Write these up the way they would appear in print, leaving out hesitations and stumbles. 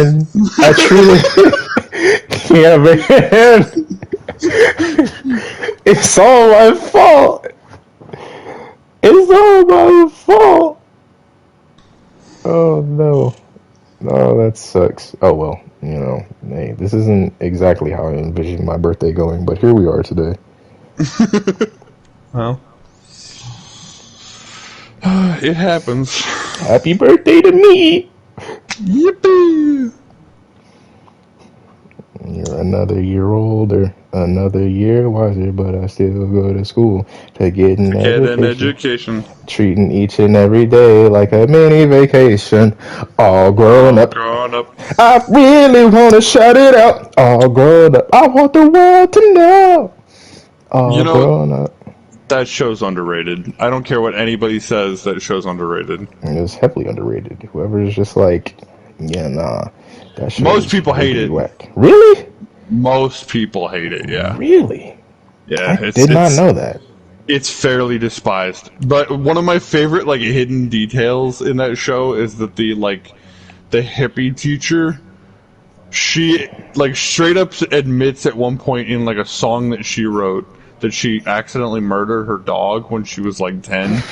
man. I truly. Yeah, man. It's all my fault. It's all my fault. Oh no. No, that sucks. Oh well, hey, this isn't exactly how I envisioned my birthday going, but here we are today. Well, it happens. Happy birthday to me! Yippee! You're another year older, another year wiser, but I still go to school to get an education. Treating each and every day like a mini vacation. All grown up. I really want to shout it out. All grown up. I want the world to know. All grown up. That show's underrated. I don't care what anybody says, that show's underrated. It's heavily underrated. Whoever's just like, yeah, nah. That show Most people hate it. Whack. Really? Most people hate it, yeah. Really? Yeah. I did not know that. It's fairly despised. But one of my favorite, hidden details in that show is that the hippie teacher, she, straight up admits at one point in, a song that she wrote that she accidentally murdered her dog when she was, 10.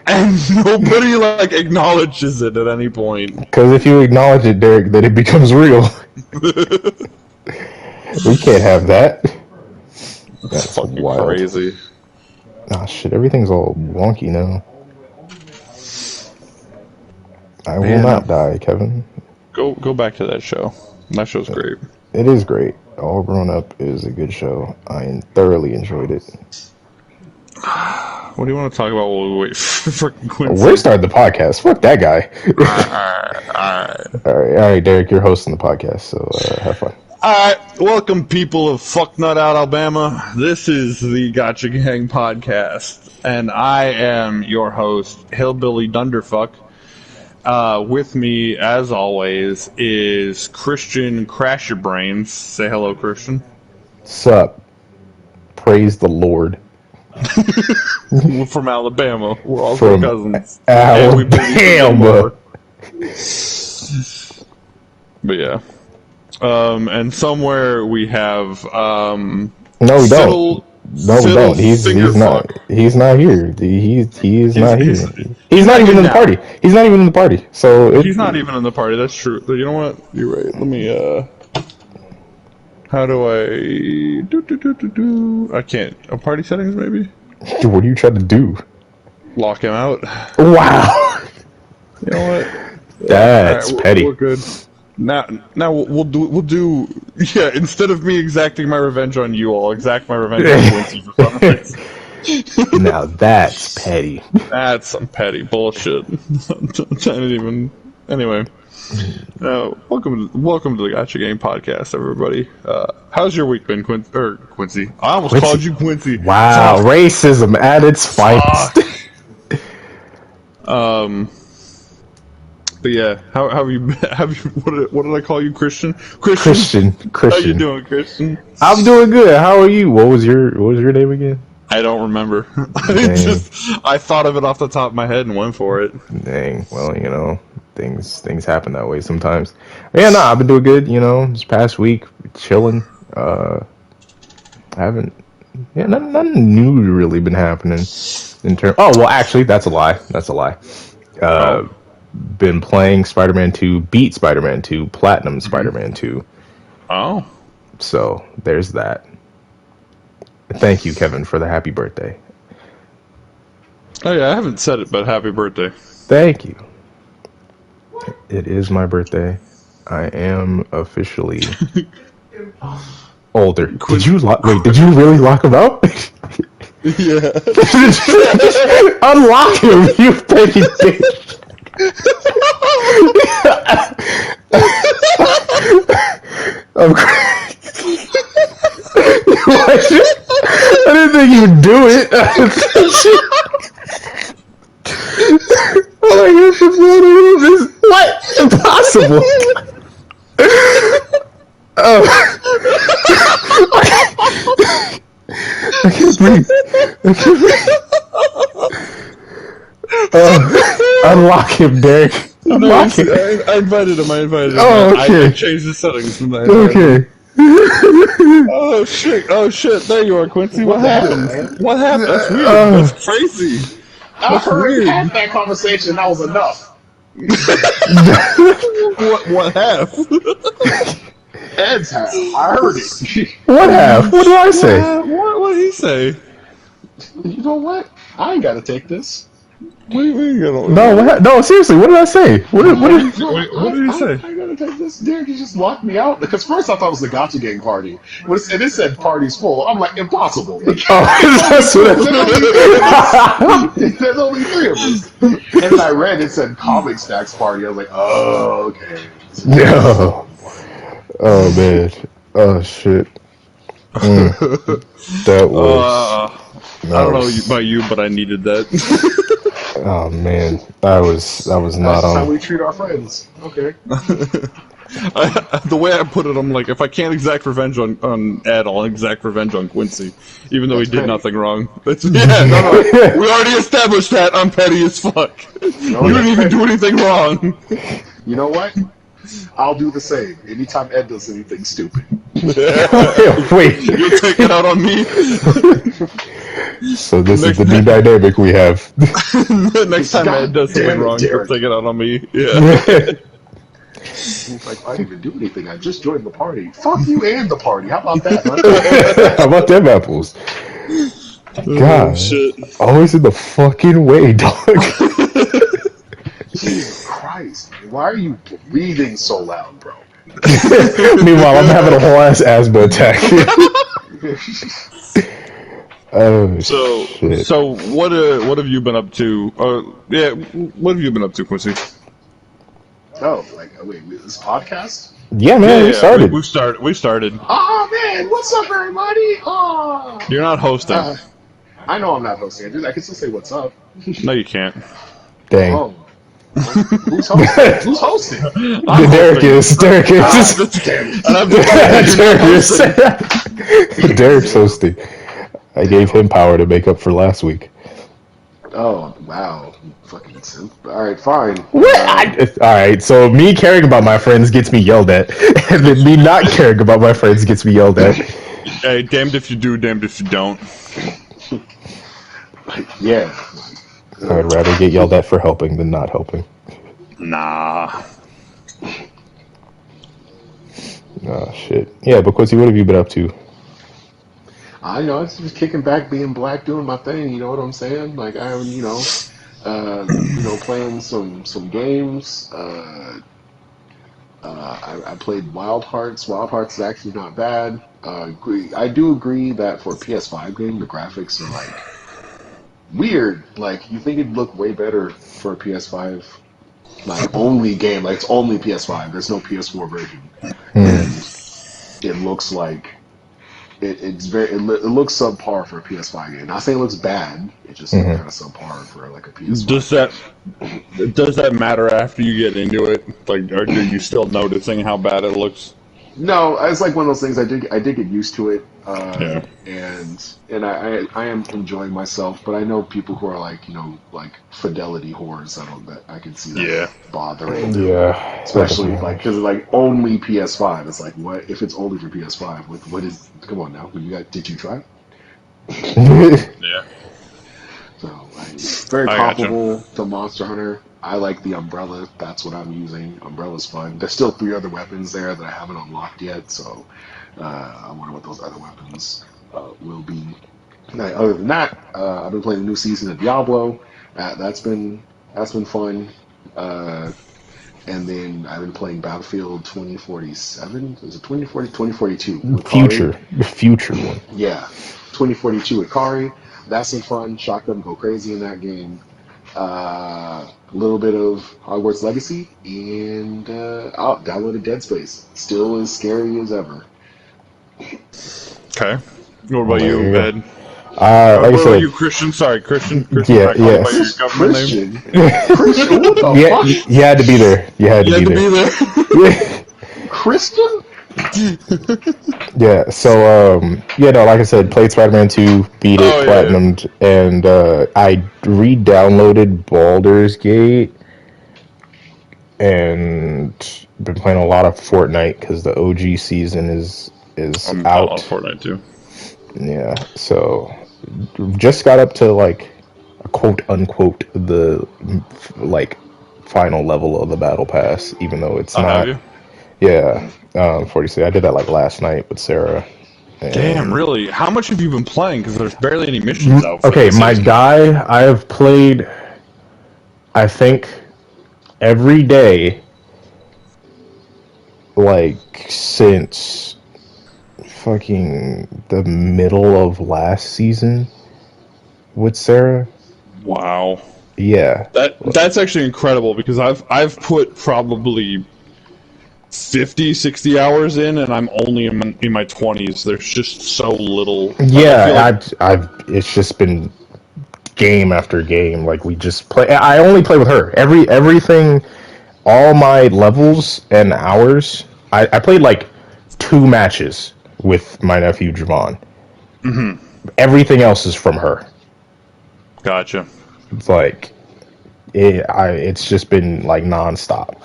And nobody, acknowledges it at any point. Because if you acknowledge it, Derek, then it becomes real. We can't have that. That's fucking wild. Crazy. Ah, shit, everything's all wonky now. I will not die, Kevin. Go back to that show. That show's great. It is great. All Grown Up is a good show. I thoroughly enjoyed it. What do you want to talk about while we wait for Quincy? We're starting the podcast. Fuck that guy. All right, Derek, you're hosting the podcast, so have fun. Alright, welcome people of Fucknut Out, Alabama. This is the Gotcha Gang podcast, and I am your host, Hillbilly Dunderfuck. With me, as always, is Christian Crash Your Brains. Say hello, Christian. Sup? Praise the Lord. We're from Alabama. We're all from cousins. Alabama. But yeah. And somewhere we have no, we don't. No, we don't. He's not. He's not here. He's not here. He's not even in the party. He's not even in the party. So he's not even in the party. That's true. You know what? You're right. Let me. How do I do? I can't. Party settings, maybe. What are you trying to do? Lock him out. Wow. You know what? That's petty. We're good. Now we'll do. Yeah, instead of me exacting my revenge on you, I'll exact my revenge on Quincy for some reason. Now that's petty. That's some petty bullshit. I didn't even. Anyway, welcome to the Gotcha Game podcast, everybody. How's your week been, Quincy? I almost called you Quincy. Wow, racism at its finest. But yeah, how have you? What did I call you, Christian? Christian. How you doing, Christian? I'm doing good. How are you? What was your name again? I don't remember. I thought of it off the top of my head and went for it. Dang. Well, things happen that way sometimes. Yeah, no, I've been doing good. This past week, chilling. Nothing new really been happening in terms. Oh well, actually, that's a lie. Been playing Spider-Man 2, beat Spider-Man 2, platinum Spider-Man 2. Oh. So, there's that. Thank you, Kevin, for the happy birthday. Oh yeah, I haven't said it, but happy birthday. Thank you. It is my birthday. I am officially older. Did you really lock him out? Yeah. Unlock him, you petty bitch. I didn't think you would do it. Oh my gosh, what? Impossible. Oh. I can't breathe. Unlock him, Derek. Nice. mocking. I invited him. Oh, I okay. changed the settings from that. Okay. Oh shit! Oh shit! There you are, Quincy. What What the hell, happened? man? What happened? That's weird. That's Uh, crazy. I That's heard weird. half that conversation. And that was enough. What half? Ed's half. I heard it. what half? What did I say? What did he say? You know what? I ain't got to take this. What do you mean? No, no, seriously, what did I say? What did What did he say? I gotta take this. Derek, you just locked me out. Because first I thought it was the Gotcha Gang party. And it said party's full. I'm like, impossible. oh, that's what There's only three of us. And then I read it said Comic Stacks party. I was like, oh, okay. No. Oh, man. Oh, shit. That was... I don't know about you, but I needed that. Oh, man. That was not That's just how on... we treat our friends. Okay. The way I put it, I'm like, if I can't exact revenge on Ed, I'll exact revenge on Quincy, even though he did nothing wrong. No. We already established that I'm petty as fuck. You didn't even do anything wrong. You know what? I'll do the same. Anytime Ed does anything stupid. Wait. You'll take it out on me. So this is the new dynamic we have. Next time Ed does something wrong, he'll take it out on me. Yeah. He's like, I didn't even do anything. I just joined the party. Fuck you and the party. How about that, huh? How about them apples? God. Shit. Always in the fucking way, dog. Jesus Christ. Why are you breathing so loud, bro? Meanwhile, I'm having a whole ass asthma attack. Oh, shit. So what have you been up to? What have you been up to, Quincy? Oh, wait, this podcast? Yeah, man, we started. We started. Oh, man, what's up, everybody? Oh. You're not hosting. I know I'm not hosting. I can still say what's up. No, you can't. Dang. Oh. Who's hosting? Who's hosting? Derek is. Derek is. Derek's hosting. I gave him power to make up for last week. Oh, wow. Fucking simp. Alright, fine. What? Alright, so me caring about my friends gets me yelled at, and then me not caring about my friends gets me yelled at. Hey, damned if you do, damned if you don't. Yeah. I'd rather get yelled at for helping than not helping. Nah. Oh, shit. Yeah, but Quincy, what have you been up to? I know, it's just kicking back, being black, doing my thing, you know what I'm saying? Like, I'm, playing some games. I played Wild Hearts. Wild Hearts is actually not bad. I do agree that for a PS5 game, the graphics are, like, weird. Like, you think it'd look way better for a PS5, like, only game. Like, it's only PS5. There's no PS4 version. And it looks like it looks subpar for a PS5 game. Not saying it looks bad. It just looks kind of subpar for like a PS5. Does that matter after you get into it? Like, are you still noticing how bad it looks? No, it's like one of those things. I did get used to it, Yeah. and I am enjoying myself. But I know people who are like fidelity whores. That I can see that bothering. Yeah. Especially because like only PS5. It's like, what if it's only for PS5? What is? Come on now, did you try it? Yeah. So very comparable to Monster Hunter. I like the umbrella. That's what I'm using. Umbrella's fun. There's still 3 other weapons there that I haven't unlocked yet, so I wonder what those other weapons will be. Now, other than that, I've been playing the new season of Diablo. That's been fun. And then I've been playing Battlefield 2047. Is it 2042? The future one. Yeah, 2042 with Kari. That's been fun. Shotgun go crazy in that game. A little bit of Hogwarts Legacy, and downloaded Dead Space. Still as scary as ever. Okay. What about you, Ed? Like I what said, about you, Christian? Sorry, Christian. Yeah, yeah. Christian? Christian? What the fuck? You had to be there. You had to be there. Christian? Yeah, so, like I said, played Spider-Man 2, beat it, platinumed, and I re-downloaded Baldur's Gate, and been playing a lot of Fortnite because the OG season is I'm playing a lot of out. Fortnite too. Yeah, so just got up to like a quote unquote the like final level of the battle pass, even though it's Oh, have not. you? Yeah, 46. I did that like last night with Sarah, Damn, and really? How much have you been playing? Because there's barely any missions out for okay, this my season. guy, I have played, I think, every day like since fucking the middle of last season with Sarah. Wow. Yeah. That's actually incredible because I've put probably 50, 60 hours in, and I'm only in my 20s. There's just so little. I feel like Yeah, I've it's just been game after game. Like we just play. I only play with her. Everything, all my levels and hours. I played like 2 matches with my nephew Javon. Everything else is from her. gotcha. It's like it's just been like nonstop,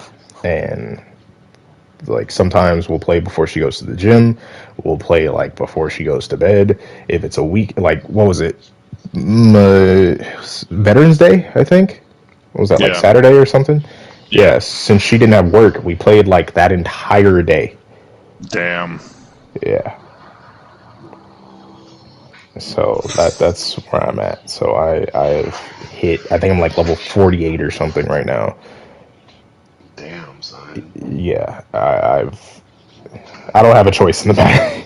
and like sometimes we'll play before she goes to the gym. We'll play like before she goes to bed. If it's a week, like what was it? Veterans Day, I think. What was that, like Yeah. Saturday or something? Yeah. Yeah, since she didn't have work, we played like that entire day. Damn. Yeah. So that's where I'm at. So I've hit, I think I'm like level 48 or something right now. Damn, son. Yeah, I don't have a choice in the matter.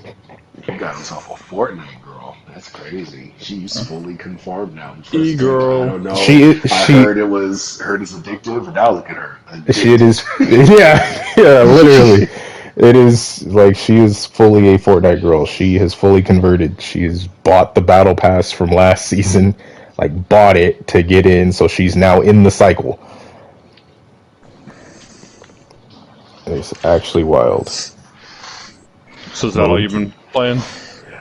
You got yourself a Fortnite girl. That's crazy. She's fully conformed now. First thing, I E-girl. don't know. I She heard it is addictive, and now look at her. She it is, Addicted. yeah, literally. It is like she is fully a Fortnite girl. She has fully converted. She has bought the battle pass from last season, like bought it to get in, so she's now in the cycle. It's actually wild. So is that all you've been playing?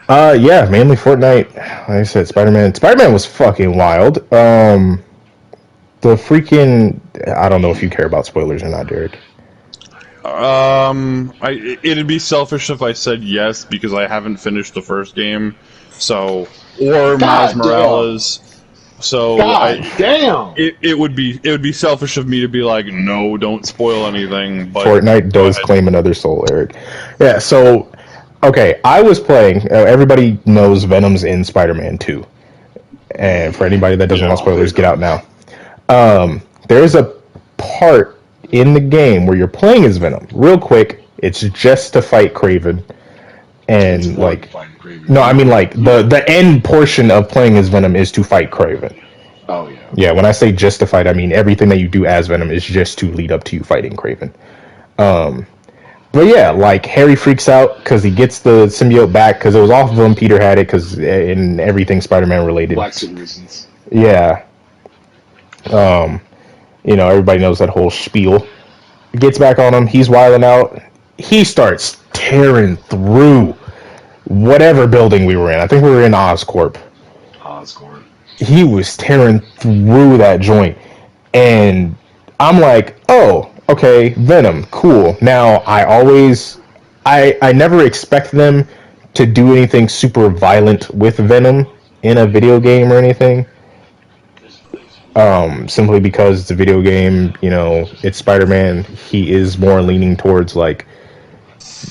Yeah, mainly Fortnite. Like I said, Spider-Man. Spider-Man was fucking wild. The freaking, I don't know if you care about spoilers or not, Derek. It'd be selfish if I said yes because I haven't finished the first game. So, or Miles God damn. Morales. So God damn. it would be selfish of me to be like, no, don't spoil anything. But Fortnite go does ahead. claim another soul, Eric. Yeah, so okay, I was playing. Everybody knows Venom's in Spider-Man 2, and for anybody that doesn't Yeah. want Oh, they spoilers, get out don't. now. There's a part in the game where you're playing as Venom. Real quick, it's just to fight Craven, It's and fun like, fighting Craven. no, I mean like the end portion of playing as Venom is to fight Craven. Oh yeah. Yeah, when I say just to fight, I mean everything that you do as Venom is just to lead up to you fighting Craven. But yeah, like Harry freaks out because he gets the symbiote back because it was off of him. Peter had it because in everything Spider-Man related. Black suit reasons. Yeah, everybody knows that whole spiel. Gets back on him. He's wilding out. He starts tearing through whatever building we were in. I think we were in Oscorp. Oscorp. He was tearing through that joint, and I'm like, oh, okay, Venom, cool. Now I never expect them to do anything super violent with Venom in a video game or anything. Simply because it's a video game, it's Spider-Man. He is more leaning towards like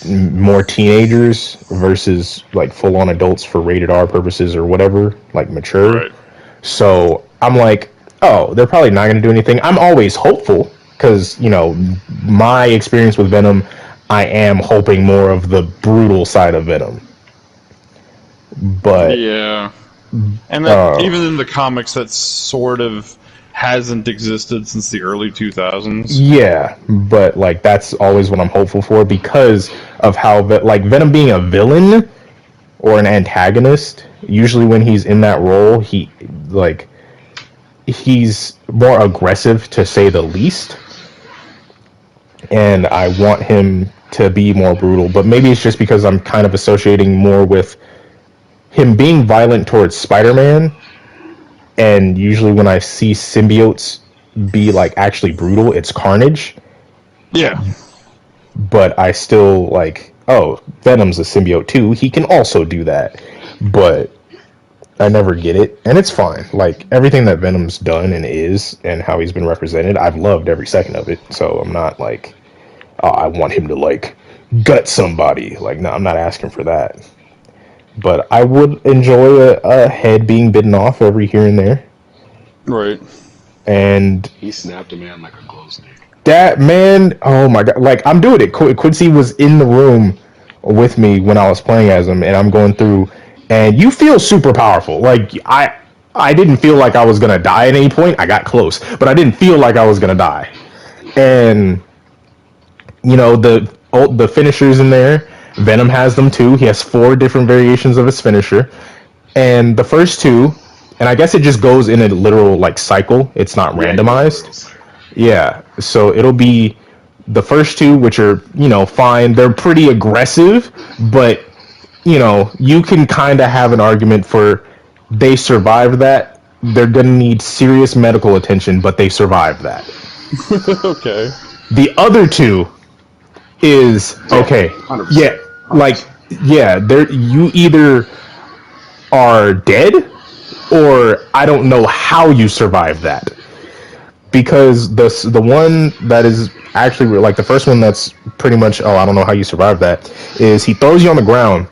more teenagers versus like full-on adults for rated R purposes or whatever, like mature. Right. So I'm like, oh, they're probably not going to do anything. I'm always hopeful because, my experience with Venom, I am hoping more of the brutal side of Venom. But, Yeah. And that even in the comics, that sort of hasn't existed since the early 2000s. yeah, but like that's always what I'm hopeful for because of how, like Venom being a villain or an antagonist, usually when he's in that role, he's more aggressive to say the least, and I want him to be more brutal. But maybe it's just because I'm kind of associating more with him being violent towards Spider-Man, and usually when I see symbiotes be like actually brutal, it's Carnage. Yeah. But I still like, oh, Venom's a symbiote too. He can also do that. But I never get it, and it's fine. Like everything that Venom's done and is, and how he's been represented, I've loved every second of it. So I'm not like, oh, I want him to like gut somebody. Like, no, I'm not asking for that. But I would enjoy a head being bitten off every here and there. Right. And He snapped a man like a glow stick. that man, oh my god! Like I'm doing it. Quincy was in the room with me when I was playing as him, and I'm going through, and you feel super powerful. Like I didn't feel like I was gonna die at any point. I got close, but I didn't feel like I was gonna die. And you know the finishers in there. Venom has them too. He has 4 different variations of his finisher, and the first 2, and I guess it just goes in a literal like cycle. It's not Yeah, he goes randomized. literal cycle. Yeah, so it'll be the first 2, which are fine. They're pretty aggressive, but you can kind of have an argument for they survived that. They're gonna need serious medical attention, but they survived that. Okay. The other 2 is Dead. okay. 100%. Yeah, 100%. like yeah, there you either are dead or I don't know how you survived that. Because the one that is actually like the first one that's pretty much, oh, I don't know how you survive that, is he throws you on the ground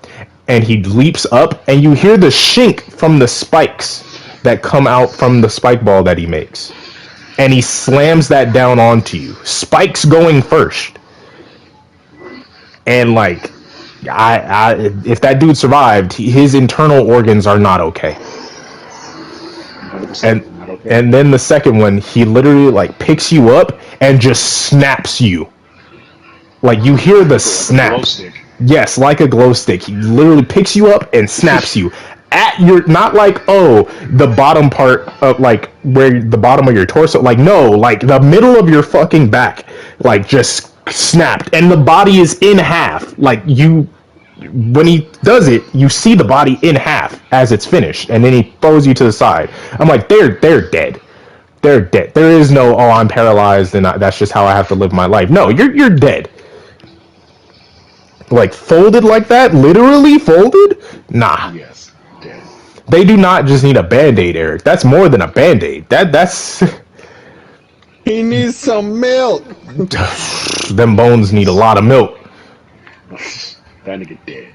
and he leaps up and you hear the shink from the spikes that come out from the spike ball that he makes, and he slams that down onto you, spikes going first. And like I if that dude survived, his internal organs are not okay. 100%. and Not okay. and then the second one, he literally like picks you up and just snaps you. Like you hear the Like a glow snap. stick. Yes, like a glow stick. He literally picks you up and snaps you at your, not like, oh, the bottom part of like where the bottom of your torso. Like no, like the middle of your fucking back, like just snapped, and the body is in half. Like you, when he does it, you see the body in half as it's finished, and then he throws you to the side. I'm like, they're dead. They're dead. There is no, oh, I'm paralyzed and that's just how I have to live my life. No, you're dead. Like folded like that, literally folded. Nah, Yes. Dead. they do not just need a band-aid, Eric. That's more than a band-aid. That's He needs some milk. them bones need a lot of milk. That nigga dead.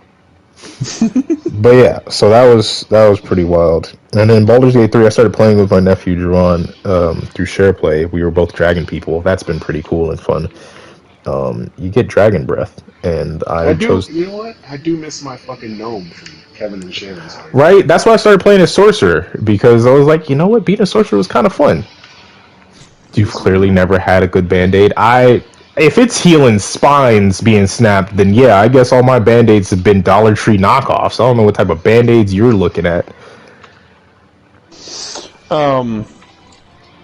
But yeah, so that was pretty wild. And then Baldur's Gate 3, I started playing with my nephew Jerron through SharePlay. We were both dragon people. That's been pretty cool and fun. You get dragon breath, and I chose. You know what? I do miss my fucking gnome from Kevin and Sharon's place. Right, that's why I started playing as sorcerer, because I was like, you know what, being a sorcerer was kind of fun. You've clearly never had a good band-aid. If it's healing spines being snapped, then yeah, I guess all my band-aids have been Dollar Tree knockoffs. I don't know what type of band-aids you're looking at.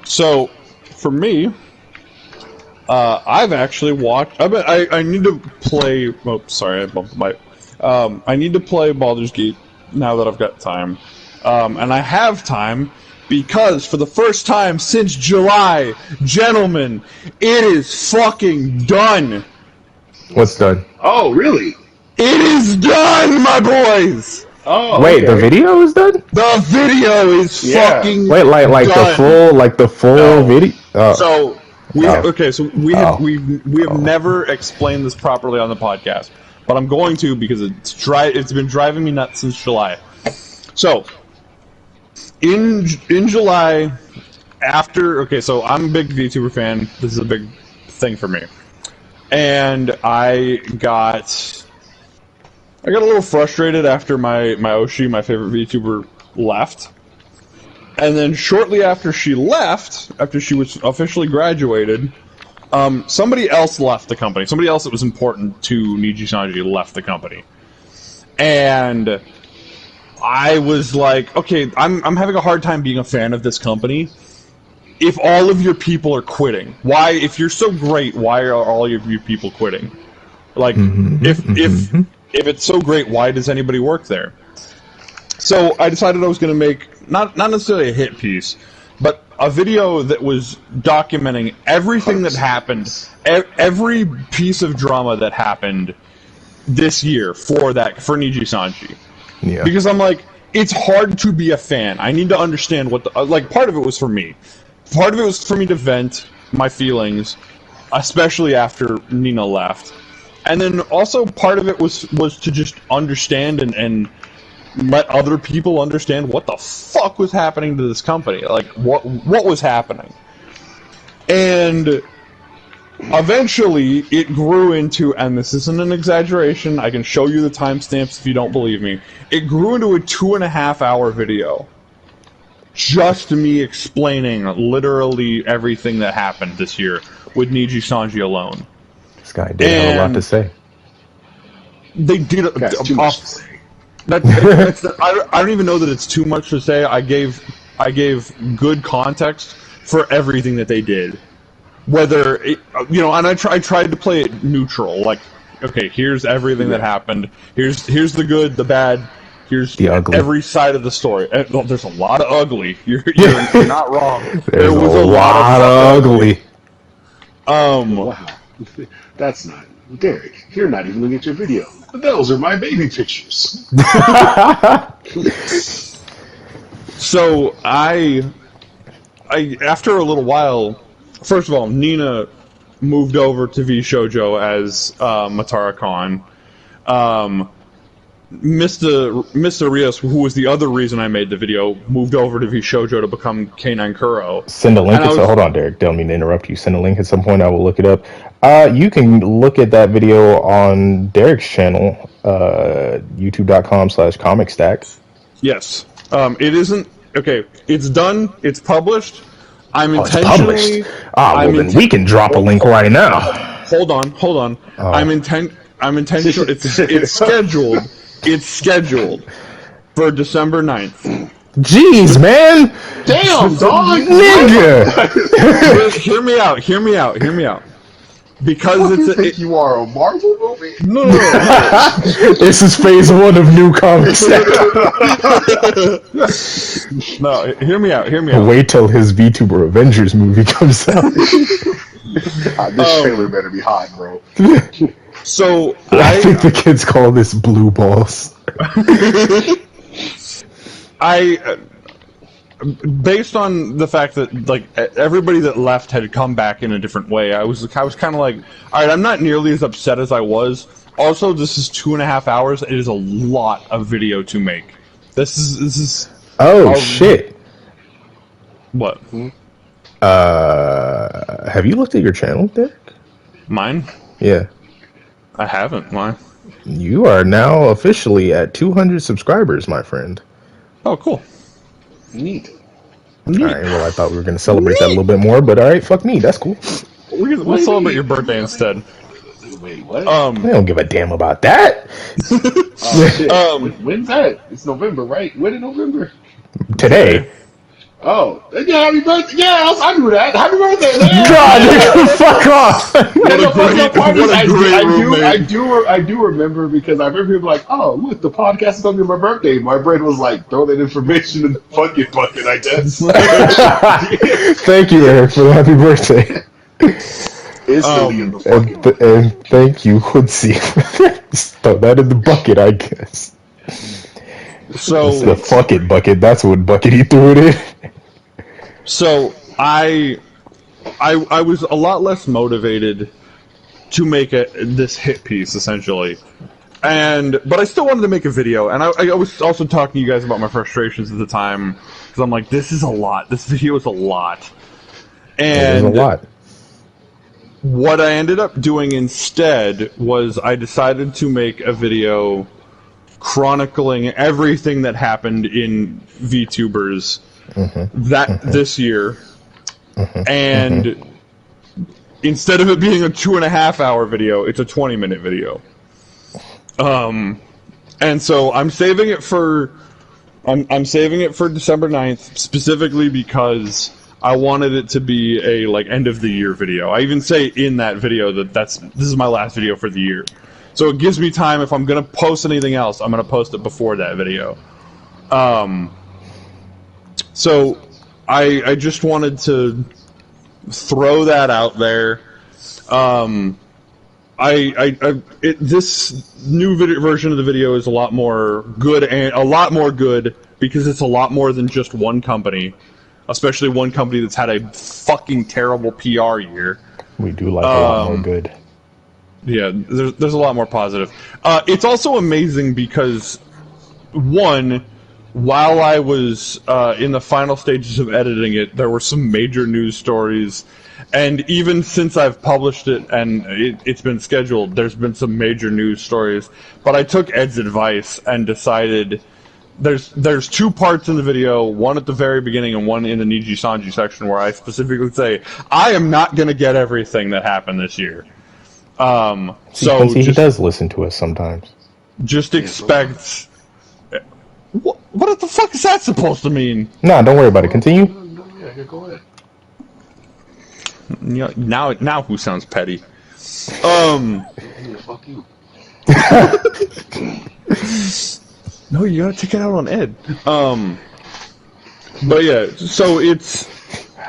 So, for me, I've actually watched. I need to play. Oh, sorry, I bumped my. I need to play Baldur's Gate now that I've got time, and I have time because for the first time since July, gentlemen, it is fucking done. What's done? Oh, really? It is done, my boys. Oh, Wait, okay. the video is done? The video is fucking Wait, like done. the full No. video? Oh. So we Oh. have never explained this properly on the podcast, but I'm going to because it's been driving me nuts since July. So in July, so I'm a big VTuber fan. This is a big thing for me, and I got a little frustrated after my Oshi, my favorite VTuber, left. And then shortly after she left, after she was officially graduated, somebody else left the company. Somebody else that was important to Niji Sanji left the company. And I was like, okay, I'm having a hard time being a fan of this company. If all of your people are quitting, why? If you're so great, why are all of you people quitting? Like, if it's so great, why does anybody work there? So I decided I was going to make not necessarily a hit piece, but a video that was documenting everything that happened, every piece of drama that happened this year for Niji Sanji. Yeah. Because I'm like, it's hard to be a fan. I need to understand what part of it was for me. Part of it was for me to vent my feelings, especially after Nina left. And then also part of it was to just understand and let other people understand what the fuck was happening to this company. Like, what was happening. And eventually, it grew into, and this isn't an exaggeration, I can show you the timestamps if you don't believe me, it grew into a 2.5-hour video. Just me explaining literally everything that happened this year with Niji Sanji alone. This guy did have a lot to say. They did too much to say. I don't even know that it's too much to say. I gave good context for everything that they did. Whether it, and I tried to play it neutral. Like, okay, here's everything that happened. Here's the good, the bad. Here's the ugly. Every side of the story. Well, there's a lot of ugly. You're not wrong. There was a lot of ugly. Wow, that's not Derek. You're not even looking at your video. Those are my baby pictures. So I after a little while, first of all, Nina moved over to V Shoujo as Matara Khan. Mr. Rios, who was the other reason I made the video, moved over to V Shoujo to become K9 Kuro. Send a link. Hold on, Derek. Don't mean to interrupt you. Send a link at some point. I will look it up. You can look at that video on Derek's channel, youtube.com/comicstack. Yes. It isn't... Okay, it's done. It's published. I'm It's intentionally... published. Then we can drop a link right now. Hold on. I'm intentional. It's scheduled. It's scheduled for December 9th. Jeez, man! Damn, dog! Nigga! Hear me out. Because what do you think you are, a Marvel movie? No. This is phase 1 of new comics. No, hear me out. Wait till his VTuber Avengers movie comes out. This trailer better be hot, bro. So I think the kids call this blue balls. Based on the fact that like everybody that left had come back in a different way, I was kind of like, all right, I'm not nearly as upset as I was. Also, this is 2.5 hours. It is a lot of video to make. This is. Oh shit! What? Have you looked at your channel, Dick? Mine? Yeah. I haven't. Why? You are now officially at 200 subscribers, my friend. Oh, cool. Neat. Alright, well, I thought we were going to celebrate that a little bit more, but alright, fuck me, that's cool. We'll celebrate your birthday instead. Wait, what? I don't give a damn about that. When's that? It's November, right? When in November? Today. Oh, yeah, happy birthday! Yeah, I knew that. Happy birthday, man! God, fuck off! I do remember because I remember people like, oh, look, the podcast is on my birthday. My brain was like, throw that information in the fucking bucket, I guess. Thank you, Eric, for the happy birthday. Instantly in the fucking bucket. And thank you, Hoodsie. Throw that in the bucket, I guess. So it's the fuck it bucket. That's what bucket he threw it in. So I was a lot less motivated to make this hit piece essentially, but I still wanted to make a video. And I was also talking to you guys about my frustrations at the time because I'm like, this is a lot. This video is a lot. And it is a lot. What I ended up doing instead was I decided to make a video chronicling everything that happened in VTubers this year, and instead of it being a 2.5-hour video, it's a 20-minute video. And so I'm saving it for December 9th specifically because I wanted it to be a end of the year video. I even say in that video that this is my last video for the year. So it gives me time, if I'm going to post anything else, I'm going to post it before that video. So I just wanted to throw that out there. This new version of the video is a lot more good, and a lot more good because it's a lot more than just one company, especially one company that's had a fucking terrible PR year. We do like a lot more good. Yeah, there's a lot more positive. It's also amazing because, one, while I was in the final stages of editing it, there were some major news stories. And even since I've published it and it's been scheduled, there's been some major news stories. But I took Ed's advice and decided there's two parts in the video, one at the very beginning and one in the Niji Sanji section, where I specifically say, I am not going to get everything that happened this year. So he does listen to us sometimes. Just expect... What the fuck is that supposed to mean? Nah, don't worry about it. Continue. Yeah, go ahead. Now who sounds petty? Yeah, fuck you. No, you gotta take it out on Ed. But yeah, so it's...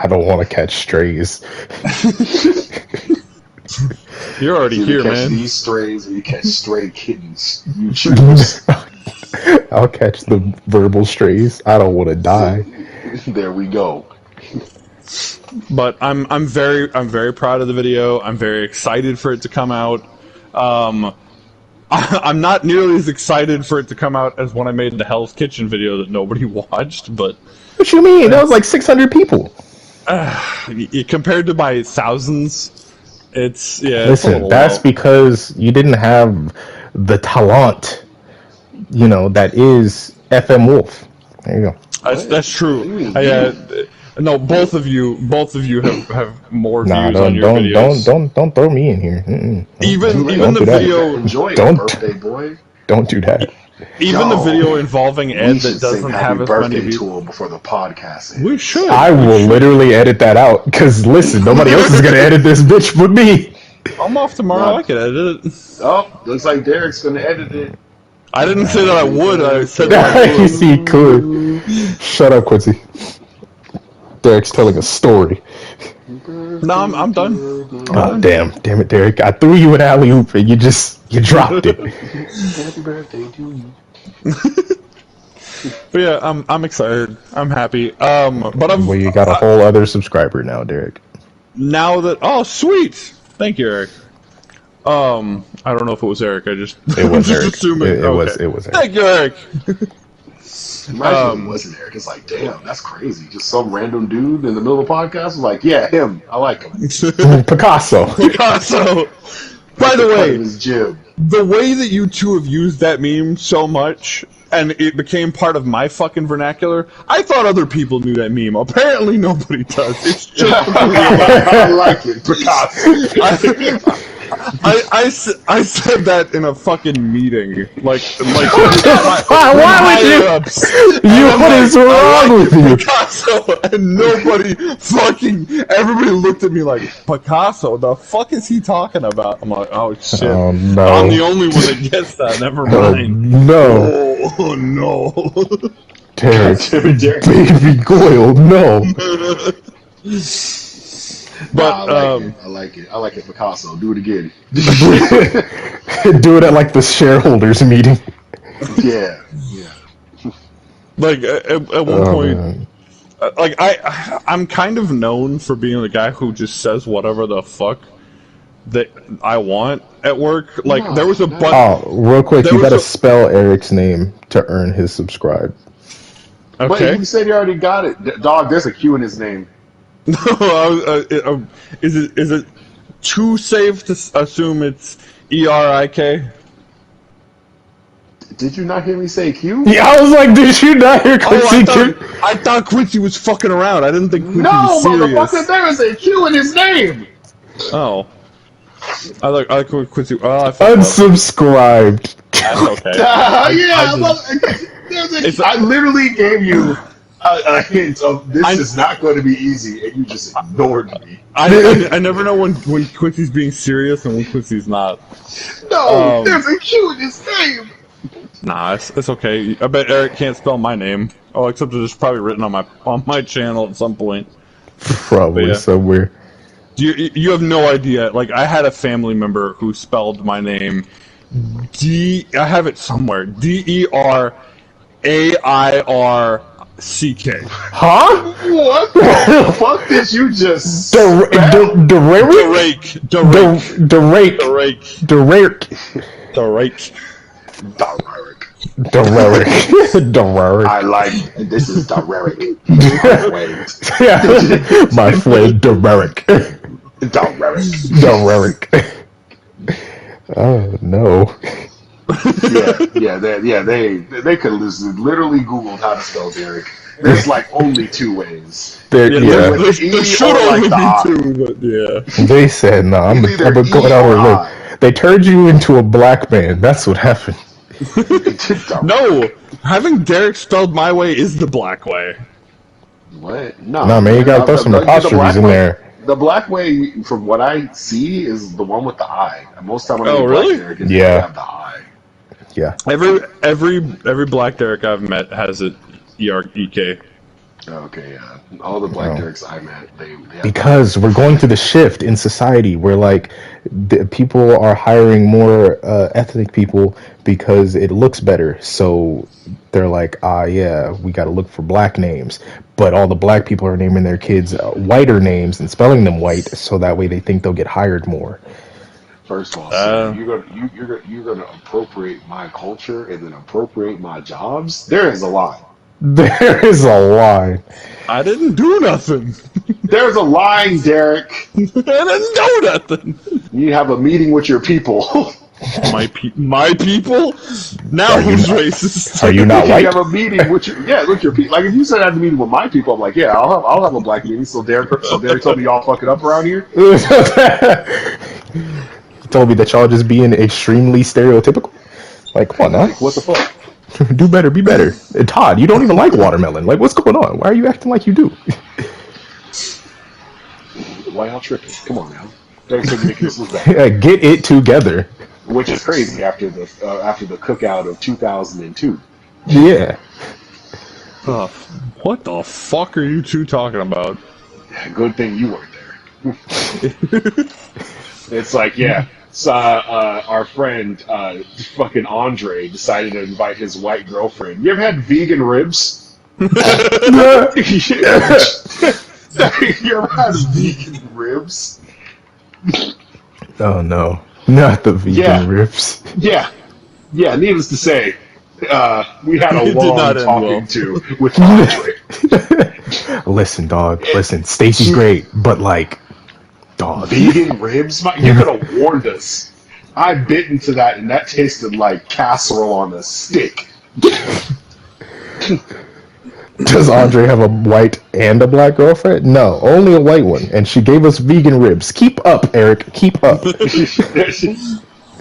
I don't want to catch strays. You're already Either here, catch man. these strays or you catch stray kittens. You choose. I'll catch the verbal strays. I don't want to die. There we go. But I'm very proud of the video. I'm very excited for it to come out. I'm not nearly as excited for it to come out as when I made the Hell's Kitchen video that nobody watched. But what you mean? That was like 600 people. Compared to my thousands, it's Listen, that's because you didn't have the talent, that is FM Wolf. There you go. That's true. No, both of you have more views on your videos. Don't throw me in here. Mm-mm. Even Don't the do that. video. Enjoy Don't- it, birthday boy. Don't do that. Even the Yo, video involving Ed We should that doesn't sing have happy as many birthday views. to him before the podcast ends. We should. I will literally edit that out because listen, nobody else is gonna edit this bitch but me. I'm off tomorrow. I can edit it. Oh, looks like Derek's gonna edit it. I didn't say that I would. I said that I would. He could. Shut up, Quincy. Derek's telling a story. No, I'm done. Oh, damn it, Derek! I threw you an alley oop and you dropped it. Happy birthday to you. But yeah, I'm excited. I'm happy. But I'm Well, you got a whole other subscriber now, Derek. now that sweet. Thank you, Eric. I don't know if it was Eric. I just It was just Eric. assuming. It was Eric. Thank you, Eric. Imagine it wasn't Eric. It's like, damn, that's crazy. Just some random dude in the middle of the podcast was like, yeah, him. I like him. Picasso. Picasso. By the way, his jib. the way that you two have used that meme so much, and it became part of my fucking vernacular, I thought other people knew that meme. Apparently nobody does. It's just... I like it, Picasso. I said that in a fucking meeting. Like Why would you? What is wrong with you? Picasso, and nobody everybody looked at me like, Picasso, the fuck is he talking about? I'm like, oh shit. Oh, no. I'm the only one that gets that, never Oh, mind. no. Oh no. Derek, baby Goyle, no. But I like it. I like it, Picasso. Do it again. Do it at like the shareholders meeting. Yeah. like at one point, Man. like I'm kind of known for being the guy who just says whatever the fuck that I want at work. Like No, there was a no. bunch. Oh, real quick, There you was gotta a- spell Eric's name to earn his subscribe. Okay. Wait, you said you already got it. Dog, there's a Q in his name. No, is it too safe to assume it's ERIK? Did you not hear me say Q? Yeah, I was like, did you not hear Quincy? I thought Quincy was fucking around. I didn't think Quincy No, was serious. motherfucker, there is a Q in his name. Oh. I like Quincy. Oh, I fucked up. Unsubscribed. That's okay. I literally gave you a hint of this is not going to be easy, and you just ignored me. I never know when Quincy's being serious and when Quincy's not. No, there's a Q in his name. Nah, it's okay. I bet Eric can't spell my name. Oh, except it's probably written on my channel at some point. Probably Yeah. somewhere. You have no idea. Like, I had a family member who spelled my name I have it somewhere. DERAIRCK. Huh? What the fuck did you just spell? Derake? Derake. Derake. I like this is Derek. Yeah, my friend Derek. Derek. Oh no. They could have literally Googled how to spell Derek. There's like only two ways. There E should or only like the be I. two, but yeah. They said, "No, I'm It's either going E out or and I. look." They turned you into a black man. That's what happened. No, having Derek spelled my way is the black way. What? No, Nah, man, you gotta throw some apostrophes in there. The black way, from what I see, is the one with the I. Most time when I really? Black Derek, Yeah. they have the I. Yeah. Every black Derek I've met has it EK. Okay, yeah. All the black Derek's I met, they have Because we're going through the shift in society where like people are hiring more ethnic people because it looks better. So they're like, yeah, we got to look for black names. But all the black people are naming their kids whiter names and spelling them white, so that way they think they'll get hired more. First of all, sir, you're gonna appropriate my culture and then appropriate my jobs. There is a line. There is a line. I didn't do nothing. There's a line, Derek. I didn't do nothing. You have a meeting with your people. My people? Now who's racist? Are you not You white? have a meeting with your people. Like if you said I have a meeting with my people, I'm like, yeah, I'll have a black meeting. So Derek told me y'all fucking up around here. He told me that y'all just being extremely stereotypical. Like, come on now. Like, what the fuck? Do better, be better. And Todd, you don't even like watermelon. Like, what's going on? Why are you acting like you do? Why y'all tripping? Come on now. Thanks for making this look bad. Get it together. Which is crazy after the cookout of 2002. Yeah. What the fuck are you two talking about? Good thing you weren't there. It's like, yeah. So, our friend, fucking Andre, decided to invite his white girlfriend. You ever had vegan ribs? You ever had vegan ribs? Oh no, not the vegan ribs. Yeah. Needless to say, we had a It did long not end talking well. to with Andre. Listen, dog. Listen, Stacy's great, but like, dog. Vegan ribs? You could have warned us. I bit into that, and that tasted like casserole on a stick. Does Andre have a white and a black girlfriend? No, only a white one, and she gave us vegan ribs. Keep up, Eric. Keep up.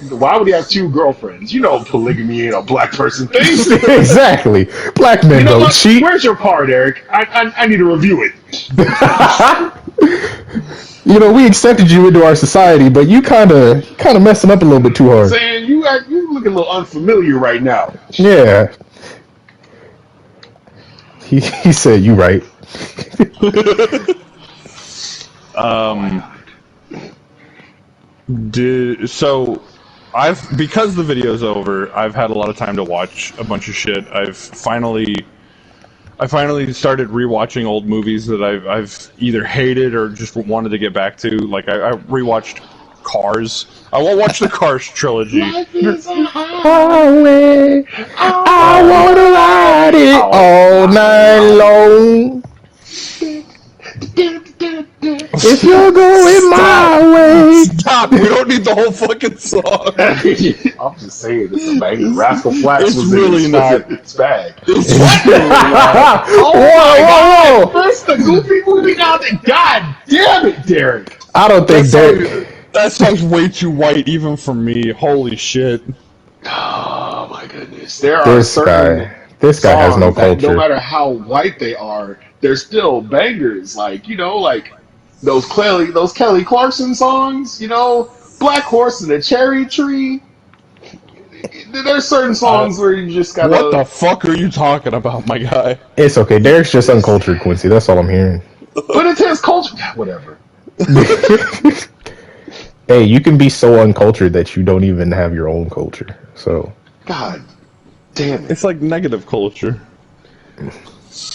Why would he have two girlfriends? You know, polygamy ain't a black person thing. Exactly. Black men don't cheat. Where's your card, Eric? I need to review it. You know, we accepted you into our society, but you kind of messing up a little bit too hard. Saying you looking a little unfamiliar right now. Yeah. He said you right. Because the video's over, I've had a lot of time to watch a bunch of shit. I finally started rewatching old movies that I've either hated or just wanted to get back to. Like I rewatched Cars. I won't watch the Cars trilogy. Life is a highway. I wanna ride it all night long. If you're going my way. Stop! We don't need the whole fucking song. I'm just saying, it's a banger. Rascal Flatts It's was really in not. its bag. Whoa! First the Goofy movie, now the God damn it, Derek. I don't think That song's way too white, even for me. Holy shit! Oh my goodness, there are This certain guy has no songs that culture. no matter how white they are, they're still bangers. Like like those Kelly Clarkson songs. Black Horse and the Cherry Tree. there's certain songs where you just gotta. What the fuck are you talking about, my guy? It's okay. Derek's just uncultured, Quincy. That's all I'm hearing. But it's his culture. Whatever. Hey, you can be so uncultured that you don't even have your own culture. So. God damn it. It's like negative culture.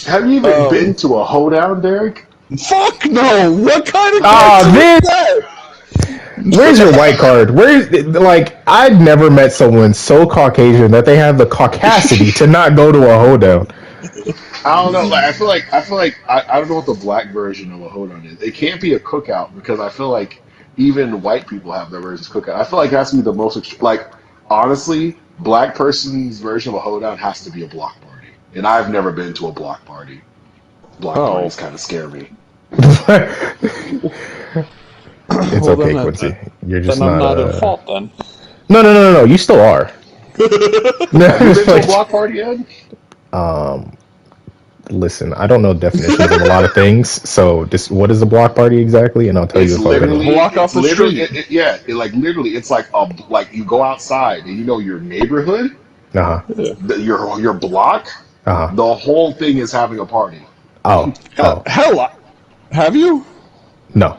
Have you even been to a hoedown, Derek? Fuck no! What kind of man. is that? Where's your white card? Where's like I've never met someone so Caucasian that they have the caucasity to not go to a hoedown. I don't know. Like I feel like I don't know what the black version of a hoedown is. It can't be a cookout because I feel like even white people have their versions of cookout. I feel like it has to be the most like honestly, black person's version of a hoedown has to be a block party. And I've never been to a block party. Block parties kind of scare me. It's okay, Quincy. You're just then I'm not at fault then. No. You still are. Have you been to a block party yet? Listen, I don't know definitions of a lot of things. So, what is a block party exactly? And I'll tell you if I'm gonna block off the street. Literally, it's like like you go outside and you know your neighborhood, your block. The whole thing is having a party. Oh. Hell, have you? No,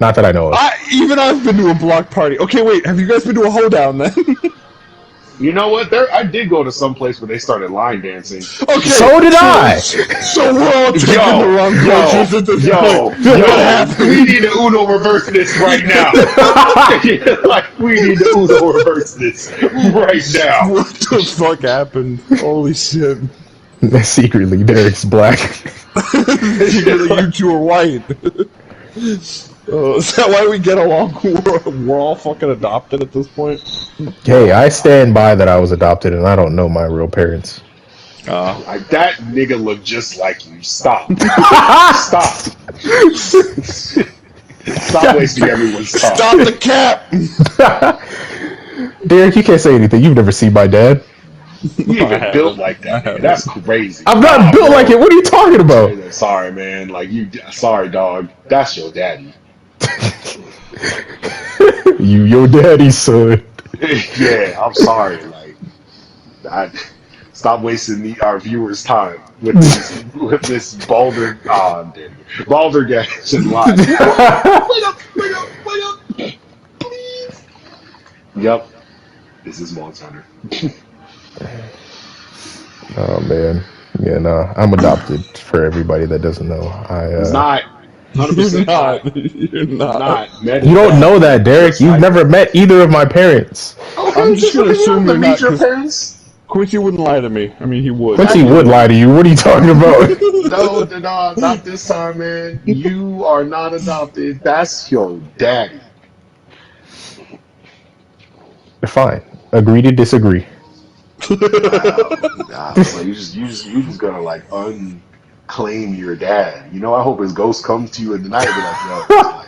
not that I know of. I've been to a block party. Okay, wait. Have you guys been to a hoedown then? You know what? I did go to some place where they started line dancing. Okay, so did I. So we're all taking the wrong cultures at this point. We need to Uno reverse this right now. Like we need to Uno reverse this right now. What the fuck happened? Holy shit! Secretly, Derek's black. Secretly, you two are white. Is that why we get along? We're all fucking adopted at this point. Hey, I stand by that I was adopted, and I don't know my real parents. Like that nigga look just like you. Stop. Stop wasting everyone's time. Stop the cap. Derek, you can't say anything. You've never seen my dad. You even built like that. Man. That's crazy. I'm not built like it. What are you talking about? Sorry, man. Like sorry, dog. That's your daddy. You your daddy's son. Yeah, I'm sorry. Like, stop wasting our viewers' time with this balderdash and lie. Wait up, please. Yep, this is Monster Hunter. Oh man, yeah, no, I'm adopted. For everybody that doesn't know, It's not. 100% You're not. You don't know that, Derek. You've never met either of my parents. Okay, I'm just gonna assume you're not. Your parents? Quincy wouldn't lie to me. I mean, he would. Quincy would lie to you. What are you talking about? No, not this time, man. You are not adopted. That's your daddy. Fine. Agree to disagree. Nah, so you just gonna like unclaim your dad. You know, I hope his ghost comes to you in the night and be like, yo,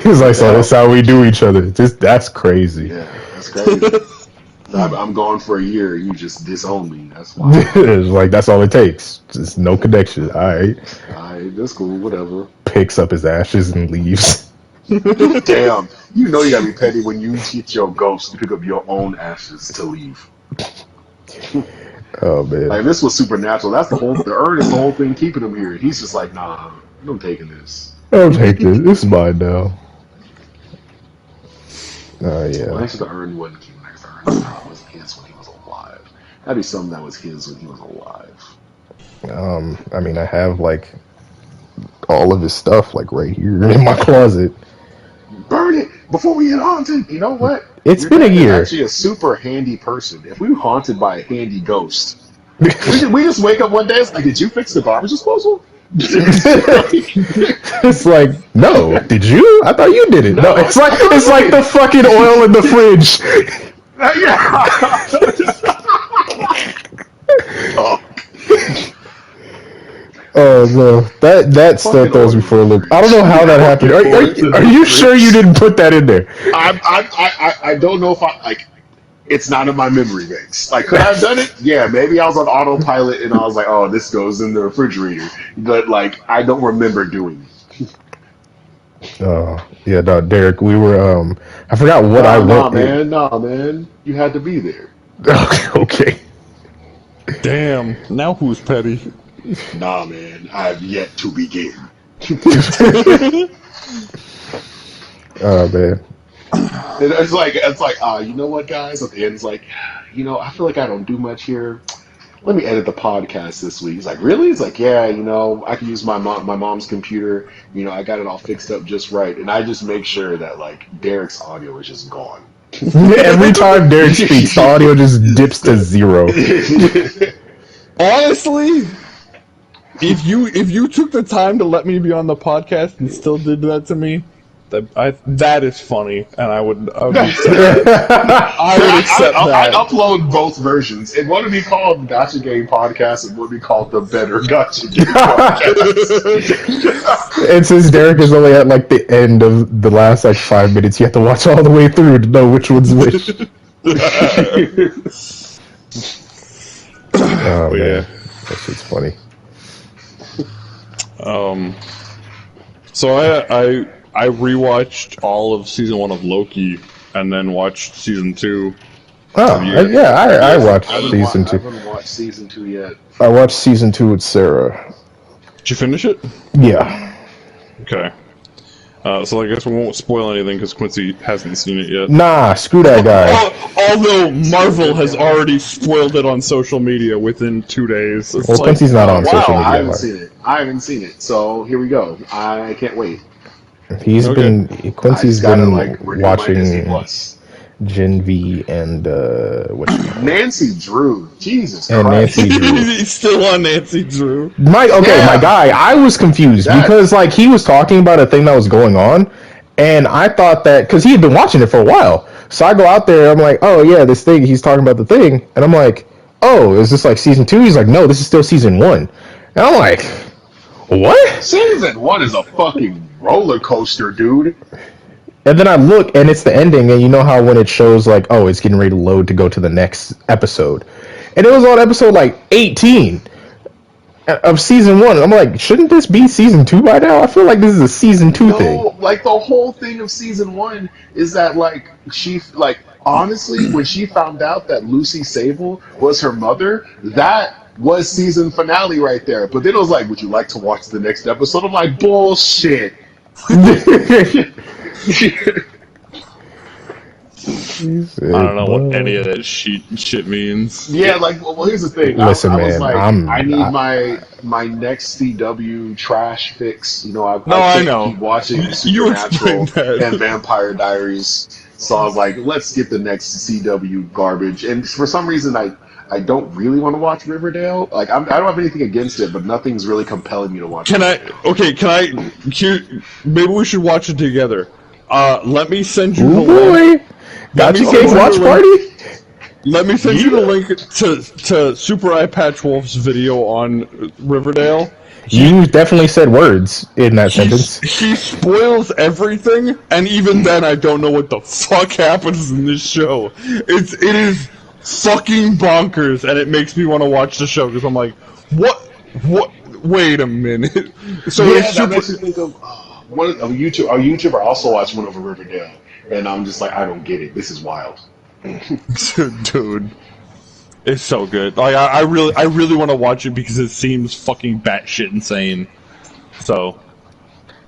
he's like, so that's how we do each other. That's crazy. Yeah, that's crazy. I'm gone for a year. You just disown me. That's why. It's like that's all it takes. Just no connection. All right, that's cool. Whatever. Picks up his ashes and leaves. Damn, you know you gotta be petty when you teach your ghost to pick up your own ashes to leave. Oh man! Like this was supernatural. That's the urn is the whole thing keeping him here. He's just like, nah, I'm taking this. I'm taking this. This is mine now. Oh yeah. Well, actually, the urn wasn't keeping next. The urn was his when he was alive. That'd be something that was his when he was alive. I mean, I have like all of his stuff like right here in my closet. Burn it before we get haunted. You know what? It's been a year. Actually, a super handy person. If we were haunted by a handy ghost, we just wake up one day. It's like, did you fix the garbage disposal? It's like, no. Did you? I thought you did it. No, it's like the fucking oil in the fridge. Oh no, that still throws me for a loop. I don't know how that happened. Are you sure you didn't put that in there? I don't know if it's not in my memory banks. Like, could I have done it? Yeah, maybe I was on autopilot and I was like, oh, this goes in the refrigerator. But like, I don't remember doing it. Yeah, no, Derek, we were I forgot what I went. Nah, man, you had to be there. Okay. Damn. Now who's petty? Nah, man, I have yet to begin. Oh man. It's like, you know what, guys? At the end, it's like, I feel like I don't do much here. Let me edit the podcast this week. He's like, really? He's like, yeah, I can use my mom's computer. I got it all fixed up just right, and I just make sure that like Derek's audio is just gone. Every time Derek speaks, the audio just dips to 0. Honestly, if you took the time to let me be on the podcast and still did that to me, that is funny, and I would accept that. I would accept I that. upload both versions. It would be called Gotcha Game Podcast. It would be called the Better Gotcha Game Podcast. And since Derek is only at like the end of the last like 5 minutes, you have to watch all the way through to know which one's which. Oh man, Yeah. that shit's funny. So I rewatched all of season 1 of Loki and then watched season 2. Oh yeah, I watched I haven't season I 2. haven't watched season 2 yet. I watched season 2 with Sarah. Did you finish it? Yeah. Okay. So I guess we won't spoil anything because Quincy hasn't seen it yet. Nah, screw that guy. Although Marvel has already spoiled it on social media within 2 days. It's Well, like, Quincy's not on Wow, social I media. haven't Like, seen it. I haven't seen it. So here we go. I can't wait. he's Okay. been I Quincy's just gotta been like renew my Disney watching Plus. Gen V and Nancy Drew, Jesus And Christ. Nancy Drew. He's still on Nancy Drew. My Yeah. guy, I was confused That- because like he was talking about a thing that was going on, and I thought that because he had been watching it for a while, so I go out there, I'm like, oh yeah, this thing he's talking about the thing, and I'm like, oh, is this like season 2? He's like, no, this is still season 1, and I'm like, what? Season 1 is a fucking roller coaster, dude. And then I look, and it's the ending, and you know how when it shows like, oh, it's getting ready to load to go to the next episode, and it was on episode like 18 of season 1. I'm like, shouldn't this be season 2 by now? I feel like this is a season 2 thing. No, like the whole thing of season 1 is that like she like honestly when she found out that Lucy Sable was her mother, that was season finale right there. But then it was like, would you like to watch the next episode? I'm like, bullshit. I don't know what any of that shit means. Yeah, like well here's the thing. Listen, I was man, like, I'm I need not- my next CW trash fix. I I can't know. keep watching You Supernatural explained that. and Vampire Diaries. So I was like, let's get the next CW garbage. And for some reason, I don't really want to watch Riverdale. Like I don't have anything against it, but nothing's really compelling me to watch. Can I? Okay, can I? Maybe we should watch it together. Let me send you the Ooh, link. boy. Gotcha me Game send watch you the party? Let me send you the link to Super Eye Patch Wolf's video on Riverdale. You definitely said words in that sentence. He spoils everything, and even then, I don't know what the fuck happens in this show. It is fucking bonkers, and it makes me want to watch the show because I'm like, what? Wait a minute. So Yeah, it's that makes super. me think of one of YouTube. Our YouTuber also watched one over Riverdale, and I'm just like, I don't get it. This is wild. Dude, it's so good. Like I really want to watch it because it seems fucking batshit insane. So,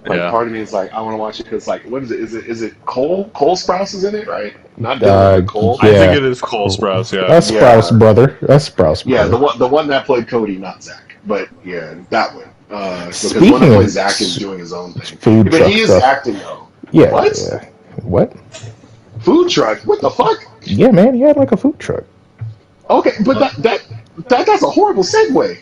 Like yeah. part of me is like, I want to watch it because like, what is it? Is it Cole? Cole Sprouse is in it, right? Not Dylan, but Cole. I Yeah. think it is Cole Sprouse. Yeah. That's Sprouse, brother. That's Sprouse, Yeah, brother. the one that played Cody, not Zach. But yeah, that one. Because Speaking one that of plays Zach is doing his own thing. food But truck he is stuff. acting though. Yeah. What? Yeah. What? Food truck? What the fuck? Yeah, man, he had like a food truck. Okay, but that's a horrible segue.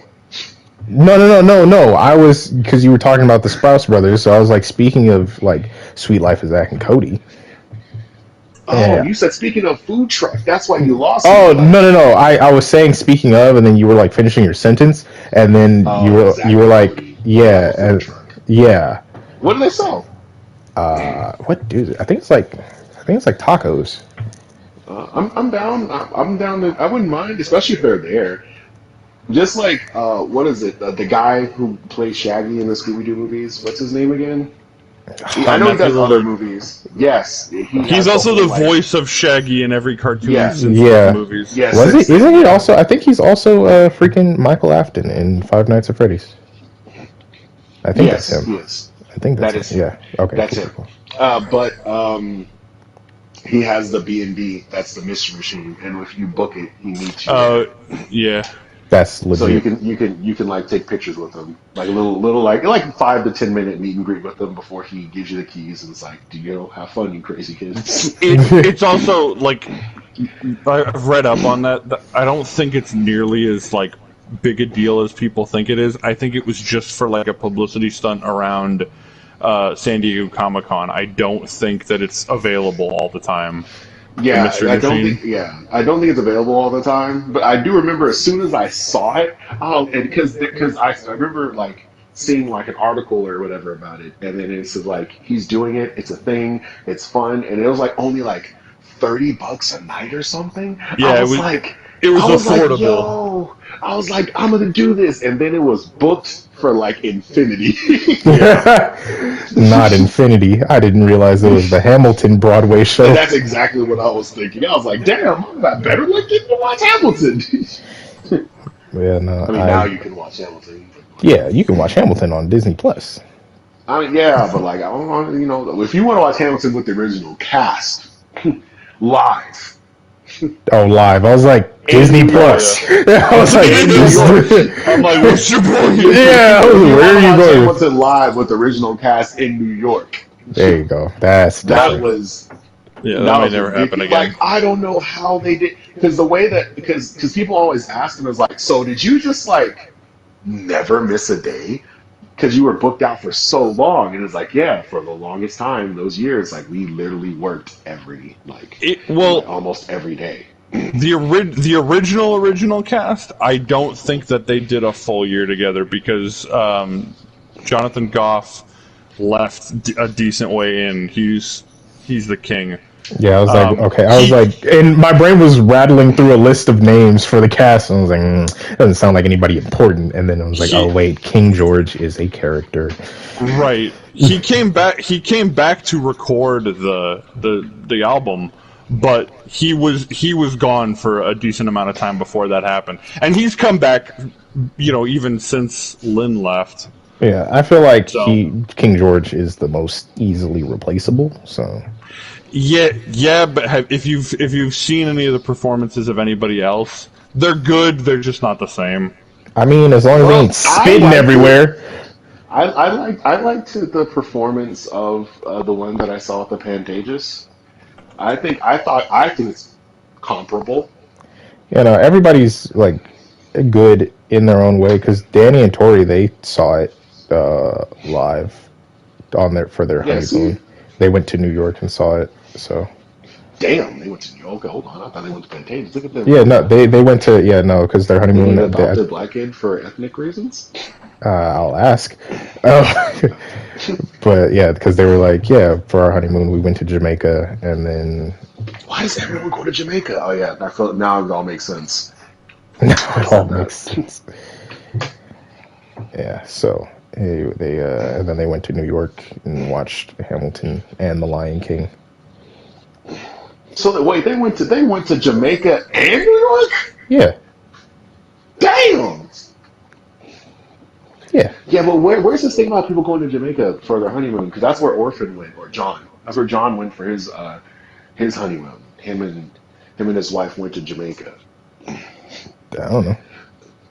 No. I was because you were talking about the Sprouse brothers, so I was like, speaking of like Sweet Life of Zach and Cody. Oh, Yeah. you said speaking of food truck, that's why you lost. Oh me. no! I was saying speaking of, and then you were like finishing your sentence, and then Zach you were and like, Cody. yeah, Food and truck. yeah. What do they sell? What do I think it's like tacos. I'm down. I'm down to. I wouldn't mind, especially if they're there. Just like what is it? The guy who plays Shaggy in the Scooby Doo movies. What's his name again? I know he Matthew does other Lillard. movies. Yes, he He's has also whole, the like, voice of Shaggy in every cartoon yeah, since those Yeah. movies. yes, Was he? Isn't he yeah. also? I think he's also freaking Michael Afton in Five Nights at Freddy's. I think that's Yes, him. yes, I think that's that him. is him. Yeah. Okay. That's Cool. him. Cool. Cool. But he has the B&B. That's the mystery machine, and if you book it, he meets you Uh, there. yeah. That's So you legit. can like take pictures with him, like a little like 5 to 10 minute meet and greet with him before he gives you the keys, and it's like, do you know, have fun, you crazy kids. It's also like I've read up on that. I don't think it's nearly as like big a deal as people think it is. I think it was just for like a publicity stunt around San Diego Comic-Con. I don't think that it's available all the time. The Yeah, Mystery I don't Machine. think. Yeah, I don't think it's available all the time. But I do remember as soon as I saw it, oh, and because I remember like seeing like an article or whatever about it, and then it's like he's doing it. It's a thing. It's fun, and it was like only like $30 a night or something. Yeah, it was I was like, affordable. yo, I was like, I'm gonna do this, and then it was booked for like infinity. Yeah. Not Infinity. I didn't realize it was the Hamilton Broadway And show. that's exactly what I was thinking. I was like, damn, I'm got better luck getting to watch Hamilton. Yeah. No. I mean, now you can watch Hamilton. Yeah. You can watch Hamilton on Disney Plus. I mean, yeah, but like, I don't want, if you want to watch Hamilton with the original cast live Oh, live. I was like in Disney New York, Plus. I was like, in New York, I'm like, what's your point? yeah. I was if like, you where want are to you watch going with? Hamilton live with the original cast in New York, There you go. That's that different. was Yeah, that that may was never happen ridiculous. again. Like, I don't know how they did, because the way that because people always ask them is like, so did you just like never miss a day? Because you were booked out for so long, and it's like, yeah, for the longest time, those years, like we literally worked like Well, almost every day. the original cast, I don't think that they did a full year together because Jonathan Goff left a decent way in. He's the king. Yeah, I was like, okay. I was He like, and my brain was rattling through a list of names for the cast, and I was like, doesn't sound like anybody important. And then I was like, oh he wait, King George is a character. right. He came back. He came back to record the album, but he was gone for a decent amount of time before that happened, and he's come back. Even since Lynn left. Yeah, I feel like So King George is the most easily replaceable. So yeah, but if you've seen any of the performances of anybody else, they're good. They're just not the same. I mean, as long as they Well, ain't I spitting liked it. everywhere. I liked the performance of the one that I saw at the Pantages. I think it's comparable. Everybody's like good in their own way. Because Danny and Tori, they saw it live on for their Yeah, see, honeymoon. They went to New York and saw it. So damn, they went to New York. Okay, hold on, I thought they went to Pantages. Look at them yeah, go. no, they went to no, because their They need honeymoon. an adopted black kid for ethnic reasons. I'll ask. But yeah, because they were like, yeah, for our honeymoon we went to Jamaica, and then Why does everyone go to Jamaica? Oh yeah, I feel now it all makes sense. now I it all said makes that. sense. Yeah, so they and then they went to New York and watched Hamilton and The Lion King. So wait, they went to Jamaica and New York. Yeah, Damn. yeah. Yeah, but where's this thing about people going to Jamaica for their honeymoon? Because that's where Orphan went, or John. That's where John went for his honeymoon. Him and his wife went to Jamaica. I don't know.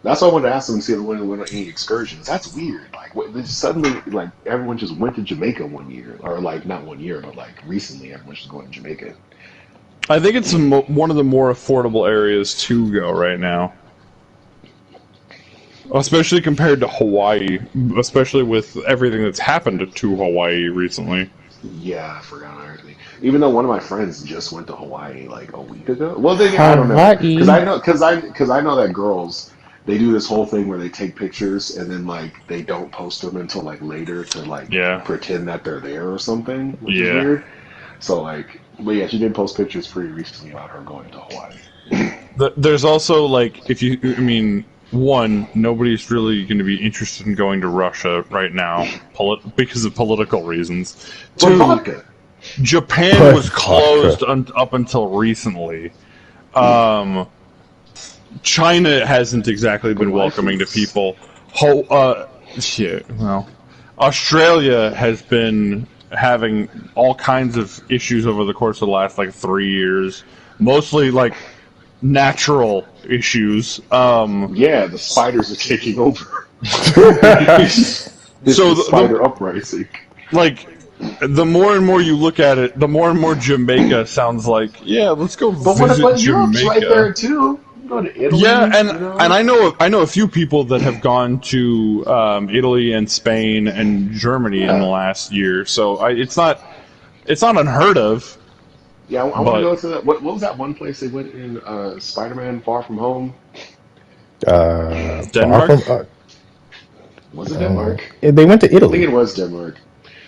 That's why I wanted to ask them to see if they went on any excursions. That's weird. Like suddenly, like everyone just went to Jamaica one year, or like not one year, but like recently, everyone's just going to Jamaica. I think it's one of the more affordable areas to go right now, especially compared to Hawaii. Especially with everything that's happened to Hawaii recently. Yeah, I forgot everything. Even though one of my friends just went to Hawaii like a week ago. Well, then I don't know, because Hawaii. I know that girls they do this whole thing where they take pictures and then like they don't post them until like later to like Yeah, pretend that they're there or something, which is yeah. weird. So like, but yeah, she did post pictures pretty recently about her going to Hawaii. There's also like if you, I mean, one, nobody's really going to be interested in going to Russia right now because of political reasons. But Two, vodka. Japan But was closed vodka. up until recently. China hasn't exactly been welcoming to people. Australia has been having all kinds of issues over the course of the last 3 years, mostly natural issues. Yeah, the spiders are taking over. It's So the spider uprising. the more and more you look at it, the more and more Jamaica sounds like, yeah, let's go But what visit about Europe's right there Jamaica. too? You go to Italy, Yeah, and you know? and I know a few people that have gone to Italy and Spain and Germany in the Yeah. last year. So it's not unheard of. Yeah, I want to But go to that. What was that one place they went in? Spider-Man: Far From Home. Far Denmark. from. Was it Denmark? They went to I think Italy. it was Denmark.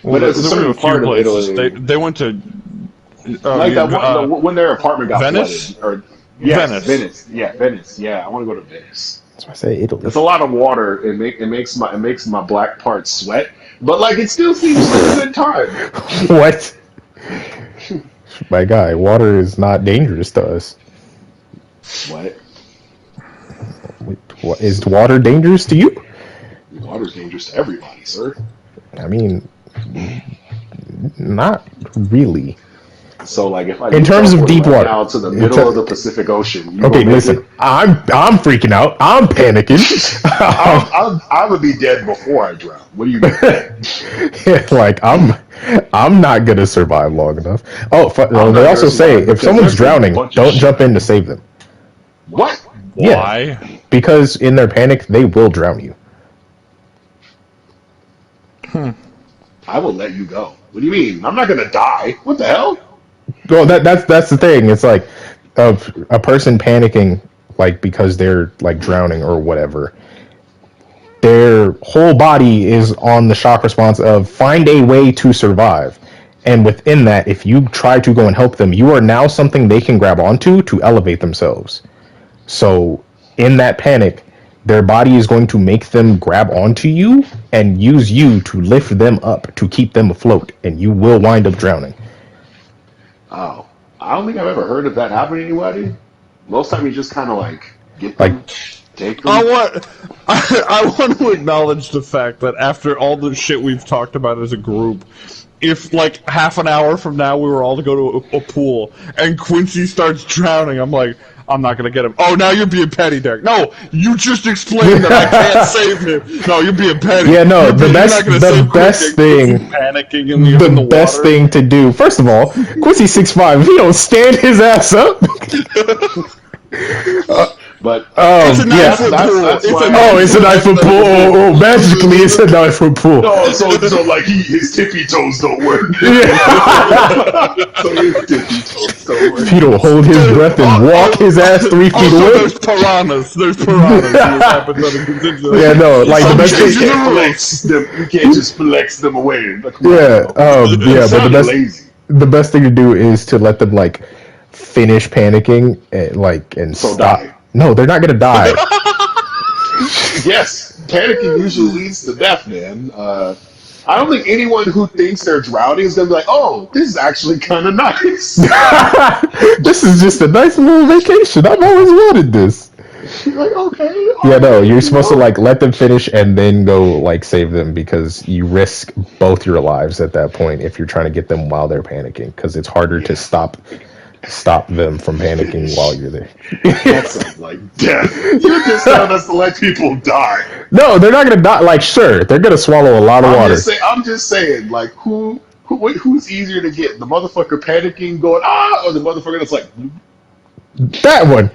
Well, But it's a there were certain a few part of places. Italy, They went to like that one, when their apartment got Venice. flooded. Or yes, Venice. Venice. Yeah, Venice. Yeah, I want to go to Venice. That's why I say Italy. It's a lot of water. It makes my black parts sweat, but it still seems like a good time. What? My guy, water is not dangerous to us. What? What is water dangerous to you? Water's dangerous to everybody, sir. I mean, not really. So, if I In terms of deep water, now to the middle of the Pacific Ocean, you okay, gonna make listen. it? I'm freaking out. I'm panicking. I would be dead before I drown. What do you mean? I'm not gonna survive long enough. Oh, I'm they not also gonna say survive if because someone's there's a drowning, bunch of don't shit. jump in to save them. What? Why? Yeah, because in their panic, they will drown you. I will let you go. What do you mean? I'm not gonna die. What the hell? Well, that's the thing. It's like of a person panicking, because they're drowning or whatever. Their whole body is on the shock response of find a way to survive. And within that, if you try to go and help them, you are now something they can grab onto to elevate themselves. So in that panic, their body is going to make them grab onto you and use you to lift them up to keep them afloat, and you will wind up drowning. Oh, I don't think I've ever heard of that happen to anybody. Most time you just kind of get Like, them, take I them. want to acknowledge the fact that after all the shit we've talked about as a group, if half an hour from now we were all to go to a pool and Quincy starts drowning, I'm like, I'm not gonna get him. Oh, now you're being petty, Derek. No, you just explained that I can't save him. No, you're being petty. yeah, no, You're not gonna save best Quincy thing, panicking in the the water. best thing to do. First of all, Quincy's 6'5". If he don't stand his ass up. But It's a Yeah. 9-foot pool. that's It's why- a Oh, it's a 9-foot pool. Oh, magically, it's a 9-foot pool. no, so his tippy toes don't work. So his tippy toes don't work. He'll hold his breath and walk his ass 3 feet Also, away. there's piranhas. There's piranhas. Yeah, no, the best You thing. can't flex them. You can't just flex them away. Yeah, yeah, but Sounded lazy. the best thing to do is to let them finish panicking and So stop. die. No, they're not gonna die. Yes, panicking usually leads to death, man. I don't think anyone who thinks they're drowning is gonna be like, "Oh, this is actually kind of nice." This is just a nice little vacation. I've always wanted this. You're like, okay. Yeah, no, okay, you're supposed to know. let them finish and then go save them, because you risk both your lives at that point if you're trying to get them while they're panicking, because it's harder to stop them from panicking while you're there. That sounds like death. You're just telling us to let people die. No, they're not gonna die. Sure, they're gonna swallow a lot of water. I'm just saying, who's easier to get? The motherfucker panicking, going or the motherfucker that's like, That one.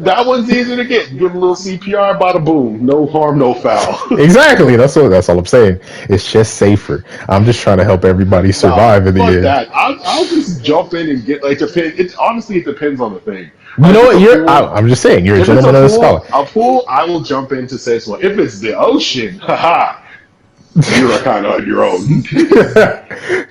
that one's easier to get. Give a little CPR, bada boom, no harm, no foul. Exactly. That's all I'm saying. It's just safer. I'm just trying to help everybody survive in the fuck end. that. I'll just jump in and get depend. Honestly, it depends on the thing. You know what? If it's a pool- I'm just saying. You're a If it's gentleman and a scholar. a pool, I will jump in to say, well, if it's the ocean, haha, you are kind of on your own.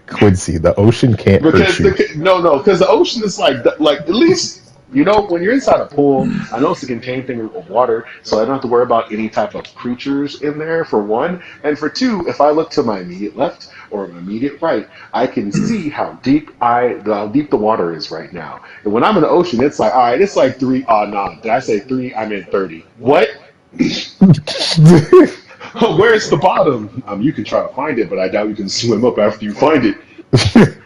Quincy, the ocean can't hurt Because you. because the ocean is like at least You know, when you're inside a pool, I know it's a contained thing of water, so I don't have to worry about any type of creatures in there, for one. And for two, if I look to my immediate left or my immediate right, I can see how deep the water is right now. And when I'm in the ocean, it's like, all right, it's like three. Oh, no, did I say three? I meant 30. What? Where's the bottom? You can try to find it, but I doubt you can swim up after you find it.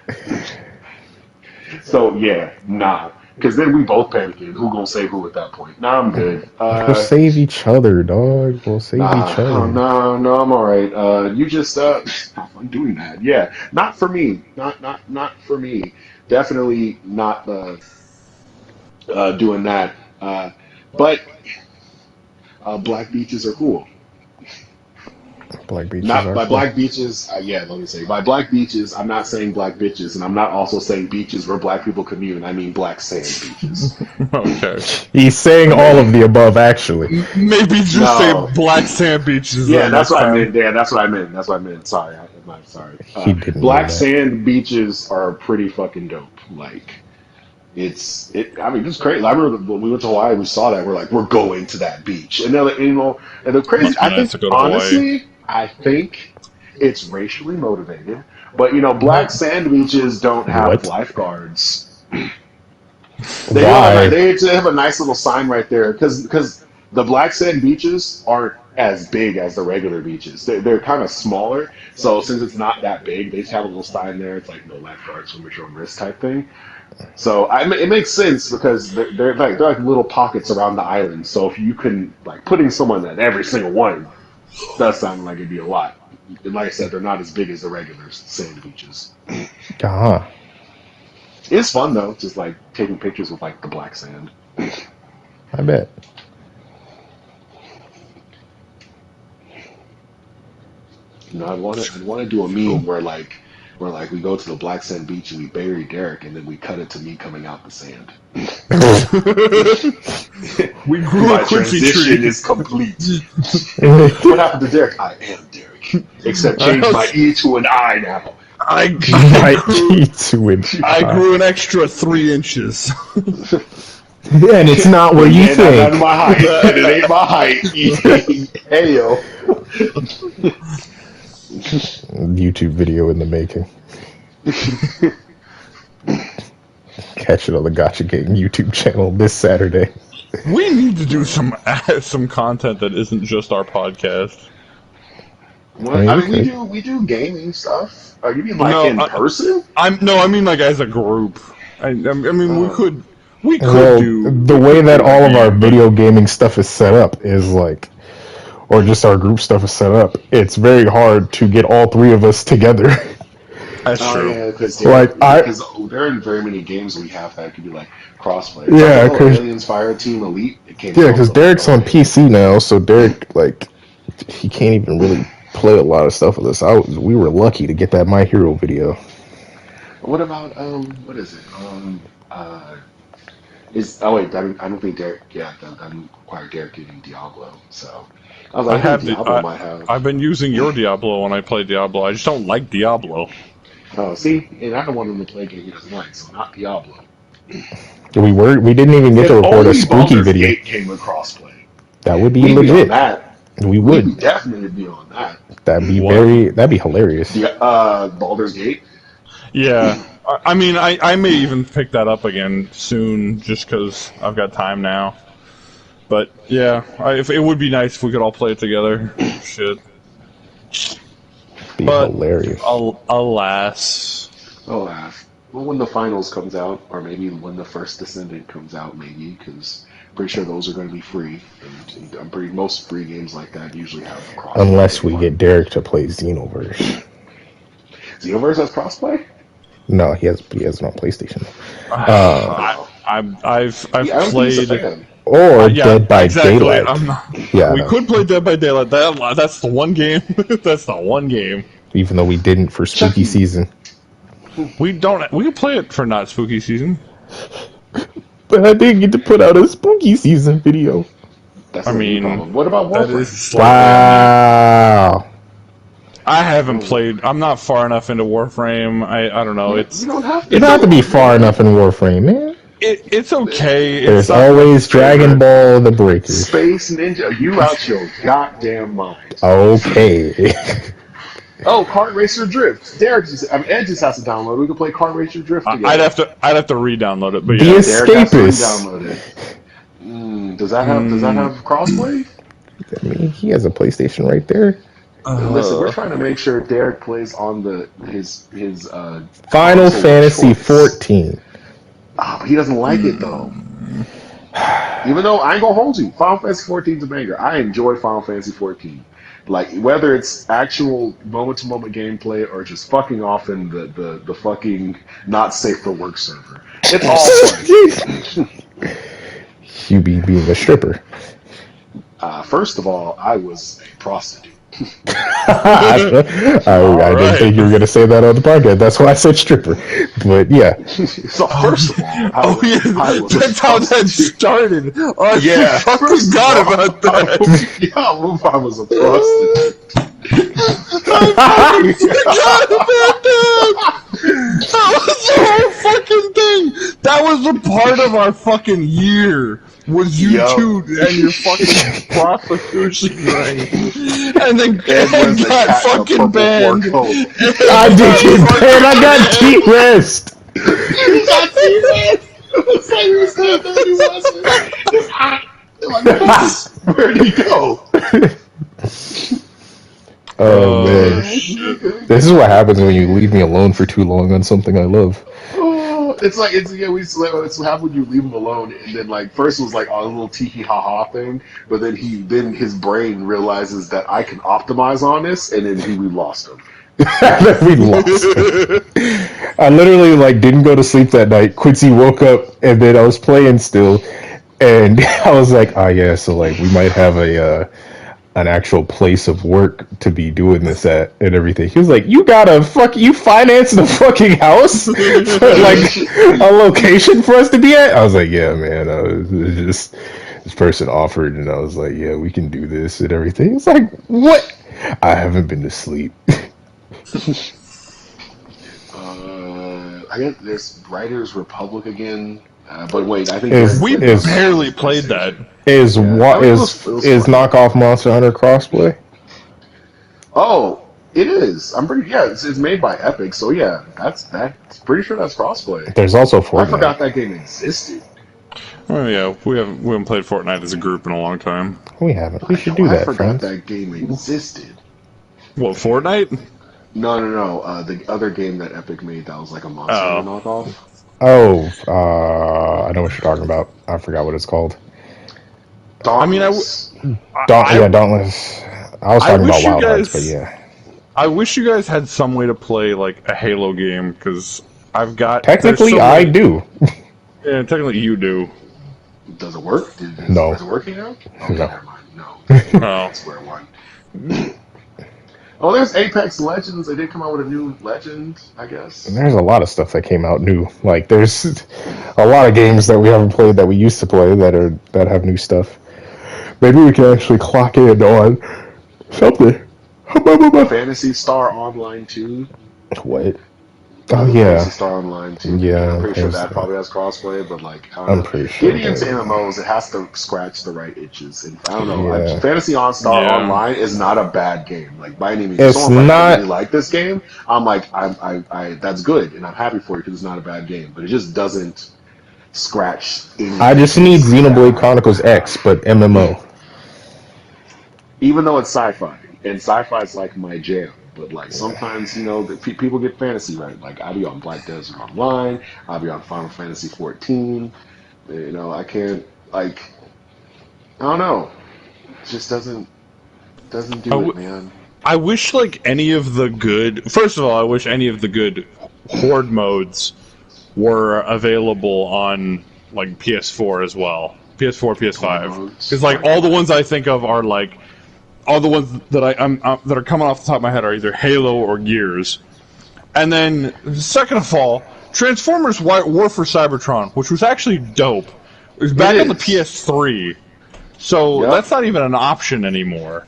So yeah, nah. Because then we both panicking. Who gonna save who at that point? Nah, I'm good. We'll save each other, dog. We'll save each Oh, other. no, I'm all right. You just have fun doing that. Yeah, not for me. Not for me. Definitely not doing that. But black beaches are cool. Black beaches Not are by cool. black beaches. Yeah, let me say by black beaches. I'm not saying black bitches, and I'm not also saying beaches where black people commune. I mean black sand beaches. Okay. He's saying all of the above, actually. Maybe just say No. black sand beaches Yeah, that's next what I time. mean. Yeah, that's what I meant. That's what I meant. Sorry, I'm sorry. He didn't mean Black that. sand beaches are pretty fucking dope. Like, I mean, it's crazy. I remember when we went to Hawaii, we saw that. We're like, we're going to that beach, and then like, and the crazy. Must be I nice think to go to Hawaii. honestly, I think it's racially motivated. But black sand beaches don't have What? lifeguards. Why? They have a nice little sign right there because the black sand beaches aren't as big as the regular beaches. They're kind of smaller. So since it's not that big, they just have a little sign there. It's like no lifeguards, swim at your own risk type thing. So it makes sense because they're like little pockets around the island. So if you can like putting someone at every single one does sound like it'd be a lot. And like I said, they're not as big as the regular sand beaches. Uh-huh. It's fun though, just like taking pictures with like the black sand. I bet. I'd want to do a meme where like we go to the black sand beach and we bury Derek and then we cut it to me coming out the sand. We grew My a Quincy transition tree. is complete. What happened to Derek? I am Derek. Except change my E to an I now. I My to it. I grew an extra 3 inches. And it's not where you Yeah, not think. my height. And it ain't my height. Hey yo. YouTube video in the making. Catch it on the Gotcha Gang YouTube channel this Saturday. We need to do some content that isn't just our podcast. What? I mean, we do gaming stuff. You mean like in person? I mean like as a group. I mean we could Well, do the way that all of our video gaming stuff is set up is like, or just our group stuff is set up, it's very hard to get all three of us together. That's true. Yeah, because Like, there aren't very many games we have that could be like crossplay. Yeah, Like, 'cause- Aliens Fireteam Elite. It came Yeah, out, because so Derek's like, on PC now, so Derek, like, he can't even really play a lot of stuff with us. We were lucky to get that My Hero video. What about what is it? Wait, I don't think Derek. Yeah, that doesn't require Derek getting Diablo. So I was like, I think Diablo might have. I've been using your Diablo when I play Diablo. I just don't like Diablo. Oh, see, and I don't want him to play a game he doesn't like, so not Diablo. We didn't even get to record only a spooky Baldur's video. Gate came with crossplay. That would be We'd legit. be on that. We We'd would. definitely be on that. That'd be hilarious. Baldur's Gate. Yeah. I mean, I may even pick that up again soon, just because I've got time now. But yeah, if it would be nice if we could all play it together. Shit. Be But hilarious. Alas. Well, when the finals comes out, or maybe when the first Descendant comes out, maybe, because I'm pretty sure those are going to be free. And most free games like that usually have crossplay. Unless we get Derek to play Xenoverse. Xenoverse has crossplay? No, he has it on PlayStation. I've I don't think he's a played. fan. Or Yeah, Dead by exactly. Daylight. I'm not, Yeah, we no. could play Dead by Daylight. That's the one game. That's the one game. Even though we didn't for spooky season. We can play it for not spooky season. But I didn't get to put out a spooky season video. That's I not mean, the problem. What about that Warframe? is slightly Wow. I haven't played. I'm not far enough into Warframe. I don't know. You don't have to. You don't have to be far enough in Warframe, man. It's okay. There's It's not always my favorite. Dragon Ball the Breakers. Space Ninja, you out your goddamn mind. Okay. Oh, Kart Racer Drift. Ed just has to download it. We can play Kart Racer Drift I'd together. have to re-download it, but The yeah. Derek has to Escapist. re-download it. Does that have crossplay? I mean, he has a PlayStation right there. Listen, we're trying to make sure Derek plays on his Final console of Fantasy choice. 14. But he doesn't like it though. Even though I ain't gonna hold you, Final Fantasy 14 is a banger. I enjoy Final Fantasy 14. Like whether it's actual moment to moment gameplay or just fucking off in the fucking not safe for work server. It's all fun. You being a stripper. First of all, I was a prostitute. I didn't think you were going to say that on the podcast. That's why I said stripper. But yeah. So first of all, I was that's how that started. Oh, I forgot about that. I was a prostitute. I forgot about that. That was the whole fucking thing. That was a part of our fucking year. Was you two and your fucking prostitution ring. And then Ed got fucking banned. I did get banned. I got T-Rest. You got T-Rest. It's like he was going to where'd he go? Oh man, this is what happens when you leave me alone for too long on something I love. Oh, it's how would you leave him alone? And then like first it was like a little tiki ha ha thing, but then his brain realizes that I can optimize on this, and then we lost him. We lost him. I literally like didn't go to sleep that night. Quincy woke up and then I was playing still, and I was like, oh yeah, so like we might have an actual place of work to be doing this at and everything. He was like, you finance the fucking house for like a location for us to be at? I was like, yeah, man. This person offered and I was like, yeah, we can do this and everything. It's like, what? I haven't been to sleep. I guess there's Writers Republic again. But wait, I think we barely played that. Is was knockoff Monster Hunter crossplay? Oh, it is. I'm pretty it's made by Epic, so yeah, that's pretty sure that's crossplay. There's also Fortnite. I forgot that game existed. Oh yeah, we haven't played Fortnite as a group in a long time. We haven't. We should do that. I forgot friends. that game existed. What, Fortnite? No. The other game that Epic made that was like a Monster Hunter knockoff. Oh, I know what you're talking about. I forgot what it's called. Dauntless. Dauntless. I was talking about Wild Hearts, but yeah. I wish you guys had some way to play like a Halo game because I've got. Technically, I do. Yeah, technically you do. Does it work? No. Is it working now? Okay, No. never mind. No. Oh. Square one. Oh, there's Apex Legends. They did come out with a new Legend, I guess. And there's a lot of stuff that came out new. Like there's a lot of games that we haven't played that we used to play that have new stuff. Maybe we can actually clock in on something. Phantasy Star Online 2. What? Oh yeah. Phantasy Star Online 2. Yeah. I'm pretty sure that probably has crossplay, but like I don't I'm know. pretty sure. Getting into MMOs, it has to scratch the right itches. And I don't know. Yeah. Phantasy Star Online is not a bad game. Like by any means, It's someone not. I really like this game. I'm like I that's good, and I'm happy for you because it's not a bad game. But it just doesn't scratch. I just need Xenoblade Chronicles X, but MMO. Even though it's sci-fi, and sci-fi is like my jam. But like sometimes, people get fantasy right. Like I'll be on Black Desert Online, I'll be on Final Fantasy 14. I can't I don't know. It just doesn't do it, man. I wish like any of the good. First of all, I wish any of the good horde modes were available on like PS4 as well. PS4, PS5. Because like all the ones I think of are like. All the ones that that are coming off the top of my head are either Halo or Gears. And then, second of all, Transformers War for Cybertron, which was actually dope. It was back on the PS3. So that's not even an option anymore.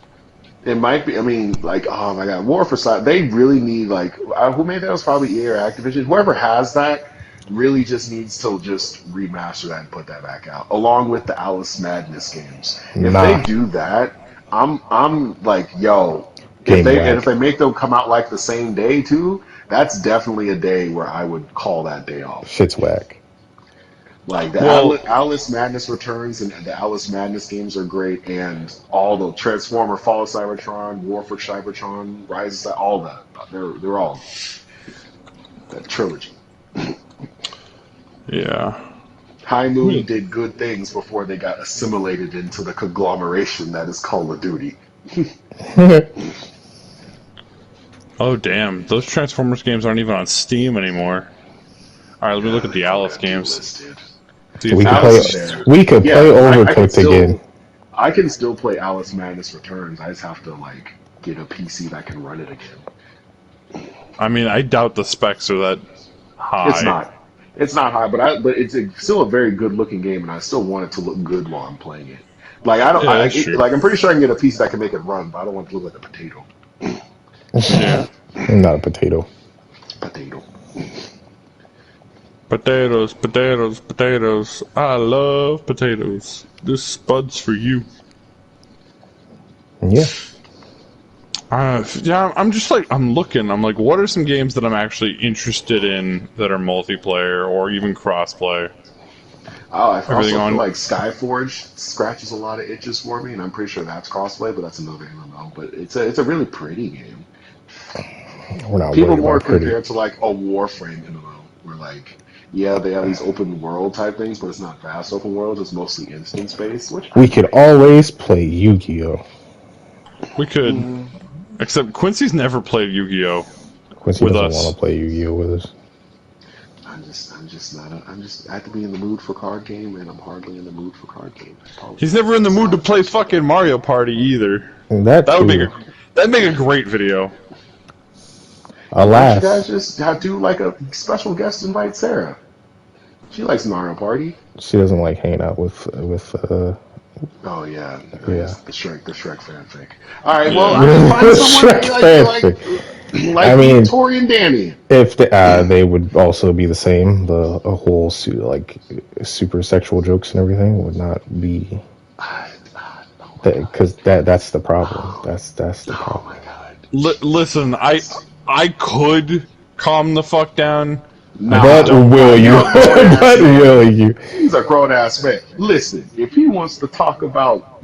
It might be, like, oh my god, War for Cybertron, they really need, like, who made that? It was probably EA or Activision. Whoever has that, really just needs to just remaster that and put that back out, along with the Alice Madness games. If they Nah, do that, I'm like, yo, game whack. if they make them come out like the same day too, that's definitely a day where I would call that day off. Shit's whack. Like the Well, Alice Madness Returns and the Alice Madness games are great, and all the Transformer, Fall of Cybertron, War for Cybertron, Rise, all that. They're all that trilogy. yeah. High Moon did good things before they got assimilated into the conglomeration that is Call of Duty. Oh damn, those Transformers games aren't even on Steam anymore. All right, let me look at They the probably Alice have games. delisted. See if we could Alice play. is there. We could play Yeah, I can Overcooked still again. play Alice Madness Returns. I just have to get a PC that can run it again. I mean, I doubt the specs are that It's high. not. It's not high, but it's still a very good looking game, and I still want it to look good while I'm playing it. Like I don't, Yeah, that's true. like I'm pretty sure I can get a piece that can make it run, but I don't want it to look like a potato. Yeah. Not a potato. Potato. Potatoes, potatoes, potatoes. I love potatoes. This spud's for you. Yeah. Yeah, I'm just like, I'm looking. I'm like, what are some games that I'm actually interested in that are multiplayer or even crossplay? Oh, I Everything also feel on. like Skyforge scratches a lot of itches for me, and I'm pretty sure that's crossplay, but that's another MMO. But it's a really pretty game. We're not People worried more about pretty. compared to like a Warframe MMO, where like yeah, they have these open world type things, but it's not vast open world. It's mostly instance based, which I We could like. always play Yu-Gi-Oh. We could. Mm, Except Quincy's never played Yu-Gi-Oh! Quincy With doesn't want us. to play Yu-Gi-Oh with us. I'm just not. I have to be in the mood for card game, and I'm hardly in the mood for card game. I He's apologize. never in the That's mood how to I play feel about it. fucking Mario Party either. And that That would make too. a that'd make a great video. Why don't you guys Alas, just do like a special guest invite Sarah? She likes Mario Party. she doesn't like hanging out with Oh yeah, yeah. the Shrek fanfic. All right, well I Yeah. mean find someone Shrek fanfic. I like mean, Tori and Danny. if they would also be the same, the a whole like super sexual jokes and everything would not be Oh my god. because that's the problem. That's the Oh problem. my god. Listen, I could calm the fuck down. I just Nah, But don't. will nah, you? you're a grown ass But man. will you? He's a grown ass man. Listen, if he wants to talk about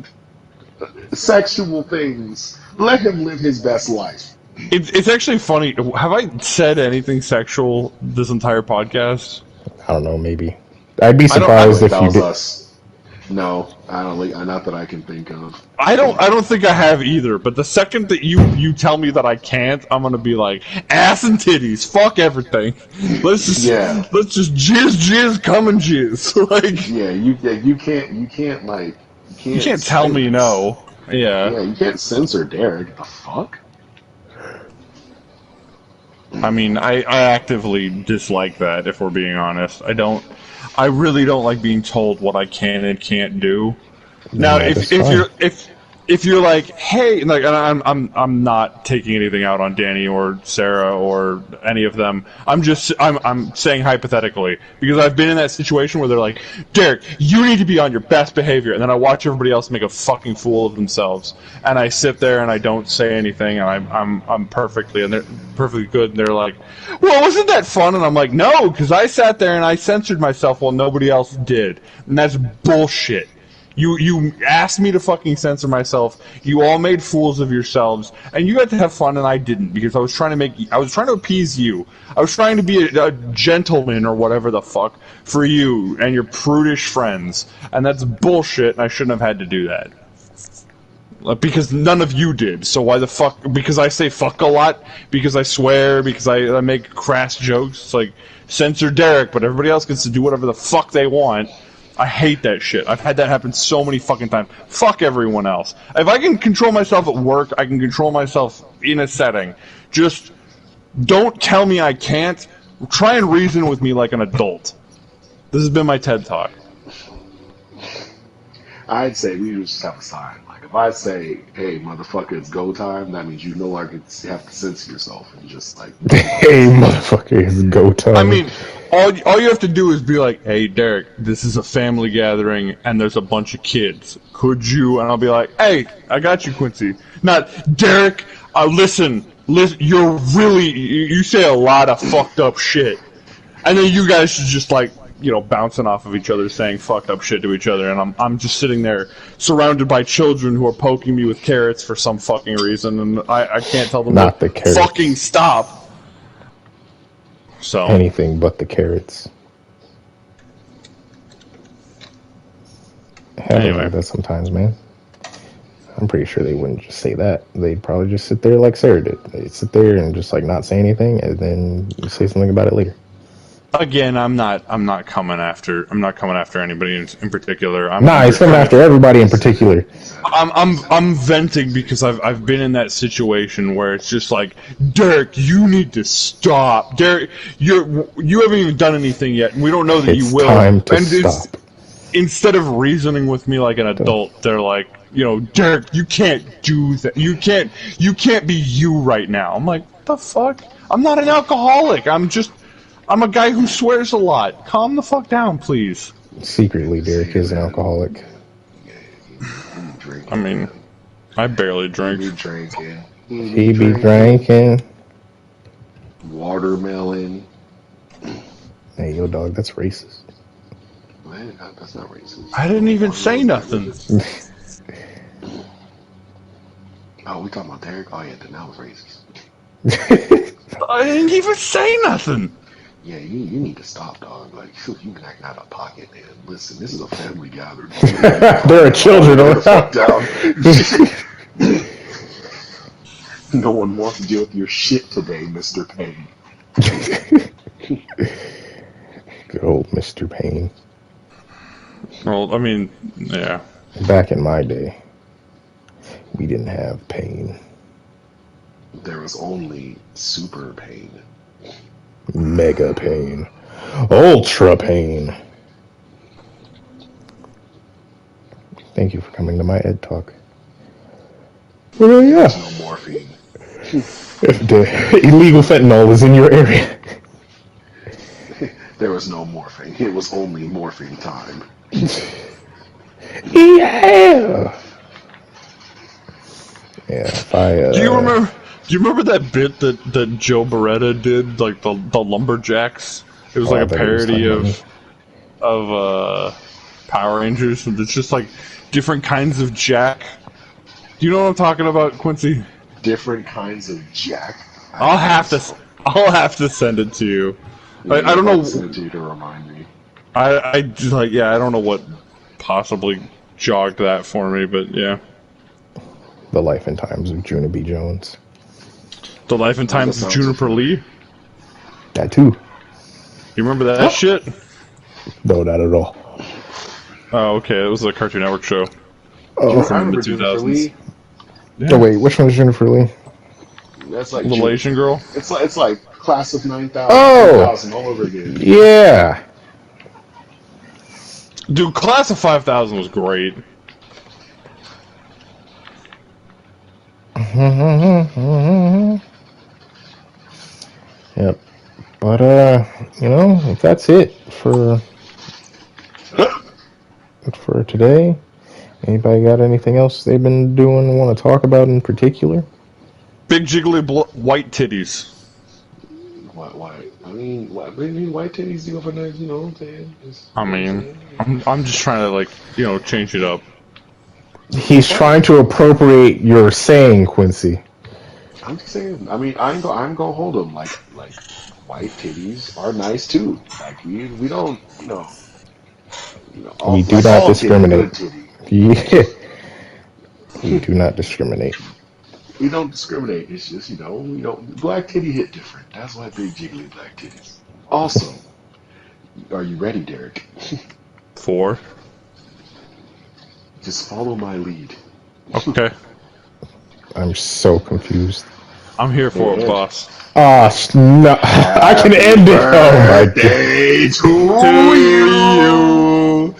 sexual things, let him live his best life. It's actually funny. Have I said anything sexual this entire podcast? I don't know. Maybe I'd be I don't. I, surprised Wait, if that you was did. us. No, I don't. Not that I can think of. I don't. I don't think I have either. But the second that you tell me that I can't, I'm gonna be like ass and titties. Fuck everything. Yeah, Let's just jizz, come and jizz. Like yeah. You can't like you you can't can't tell me censor. no. Yeah. Yeah, you can't censor Derek. The fuck? I mean, I actively dislike that. If we're being honest, I don't. I really don't like being told what I can and can't do. Now, Then that is if fine. if you're like, hey, like, and I'm not taking anything out on Danny or Sarah or any of them. I'm saying hypothetically because I've been in that situation where they're like, Derek, you need to be on your best behavior, and then I watch everybody else make a fucking fool of themselves, and I sit there and I don't say anything, and I'm perfectly and they're perfectly good, and they're like, well, wasn't that fun? And I'm like, no, because I sat there and I censored myself while nobody else did, and that's bullshit. You asked me to fucking censor myself. You all made fools of yourselves, and you got to have fun, and I didn't because I was trying to appease you. I was trying to be a gentleman or whatever the fuck for you and your prudish friends, and that's bullshit. And I shouldn't have had to do that because none of you did. So why the fuck? Because I say fuck a lot. Because I swear. Because I make crass jokes. It's like censor Derek, but everybody else gets to do whatever the fuck they want. I hate that shit. I've had that happen so many fucking times. Fuck everyone else. If I can control myself at work, I can control myself in a setting. Just don't tell me I can't. Try and reason with me like an adult. This has been my TED Talk. I'd say we just have a sign. Like if I say, "Hey, motherfucker, it's go time," that means you no longer have to censor yourself and just like be Hey, honest. motherfucker, it's go I time. mean, all you have to do is be like, "Hey, Derek, this is a family gathering, and there's a bunch of kids. Could you?" And I'll be like, "Hey, I got you, Quincy." Not Derek. Listen, you're really you say a lot of fucked up shit, and then you guys are just like bouncing off of each other, saying fucked up shit to each other, and I'm just sitting there surrounded by children who are poking me with carrots for some fucking reason, and I can't tell them to Not the carrots. fucking stop. So. Anything but the carrots. Hell, Anyway. like that sometimes, man. I'm pretty sure they wouldn't just say that. They'd probably just sit there like Sarah did. They'd sit there and just like not say anything, and then you say something about it later. Again, I'm not coming after anybody in particular. He's coming after everybody in particular. I'm venting because I've been in that situation where it's just like, Derek, you need to stop. Derek, you haven't even done anything yet, and we don't know that It's you will. time to And stop. Instead of reasoning with me like an adult, they're like, Derek, you can't do that. You can't be you right now. I'm like, what the fuck? I'm not an alcoholic. I'm a guy who swears a lot. Calm the fuck down, please. Secretly, Derek is an alcoholic. I mean, I barely drink. He be drinking. He be drinking. Watermelon. Hey, yo, dog, that's racist. Man, that's not racist. I didn't even say nothing. Oh, we talking about Derek? Oh yeah, then that was racist. I didn't even say nothing. Yeah, you need to stop, dog. Like, you can act out of pocket, man. Listen, this is a family gathering. There are children Get the fuck around. down. No one wants to deal with your shit today, Mr. Payne. Good old Mr. Payne. Well, I mean, yeah. Back in my day, we didn't have pain. There was only super pain. Mega pain. Ultra pain. Thank you for coming to my Ed Talk. Well, yeah. There's no morphine. If the illegal fentanyl is in your area. There was no morphine. It was only morphine time. Yeah. Yeah, if I, Do you remember that bit that Joe Beretta did, like the Lumberjacks? It was like a parody of Power Rangers, and it's just like different kinds of Jack. Do you know what I'm talking about, Quincy? Different kinds of Jack. I'll have to send it to you. I don't know. Send it to you to remind me. I just I don't know what possibly jogged that for me, but yeah. The Life and Times of Juna B. Jones. The Life and Times of Juniper Lee. That too. You remember that shit? No, not at all. Oh, okay. It was a Cartoon Network show. Oh, From the 2000s. Yeah. Oh, wait, which one's Jennifer Lee? That's like Little Asian girl. It's like Class of 9,000 Oh! all over again. Yeah! Dude, Class of 5000 was great. Yep. But, if that's it for today, anybody got anything else they've been doing want to talk about in particular? Big jiggly white titties. Why? I mean, white titties do for nice, you know what I'm saying? I'm just trying to change it up. He's trying to appropriate your saying, Quincy. I'm just saying. I mean, I'm gonna hold them like white titties are nice too. Like we don't We do not discriminate. Yeah. We do not discriminate. We don't discriminate. It's just black titty hit different. That's why big jiggly black titties. Also, are you ready, Derek? 4. Just follow my lead. Okay. I'm so confused. I'm here for it, boss. Ah, no. I can end it. Oh my god. Birthday to you.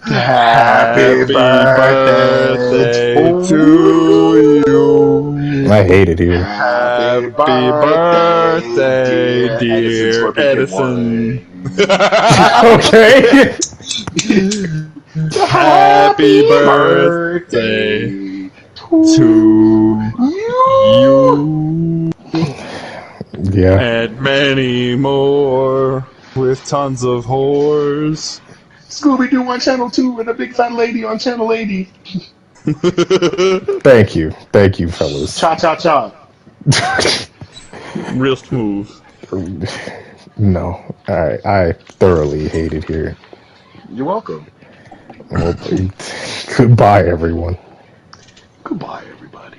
Happy Happy birthday birthday to to you. I hate it here. Happy Happy birthday, birthday, dear Edison dear Scorpion Edison. One. Okay. Happy Happy birthday birthday to to you. you. Yeah. And many more with tons of whores. Scooby Doo on Channel 2 and a big fat lady on Channel 80. Thank you. Thank you, fellas. Cha cha cha. Real smooth. No. I thoroughly hate it here. You're welcome. Well, goodbye, everyone. Goodbye, everybody.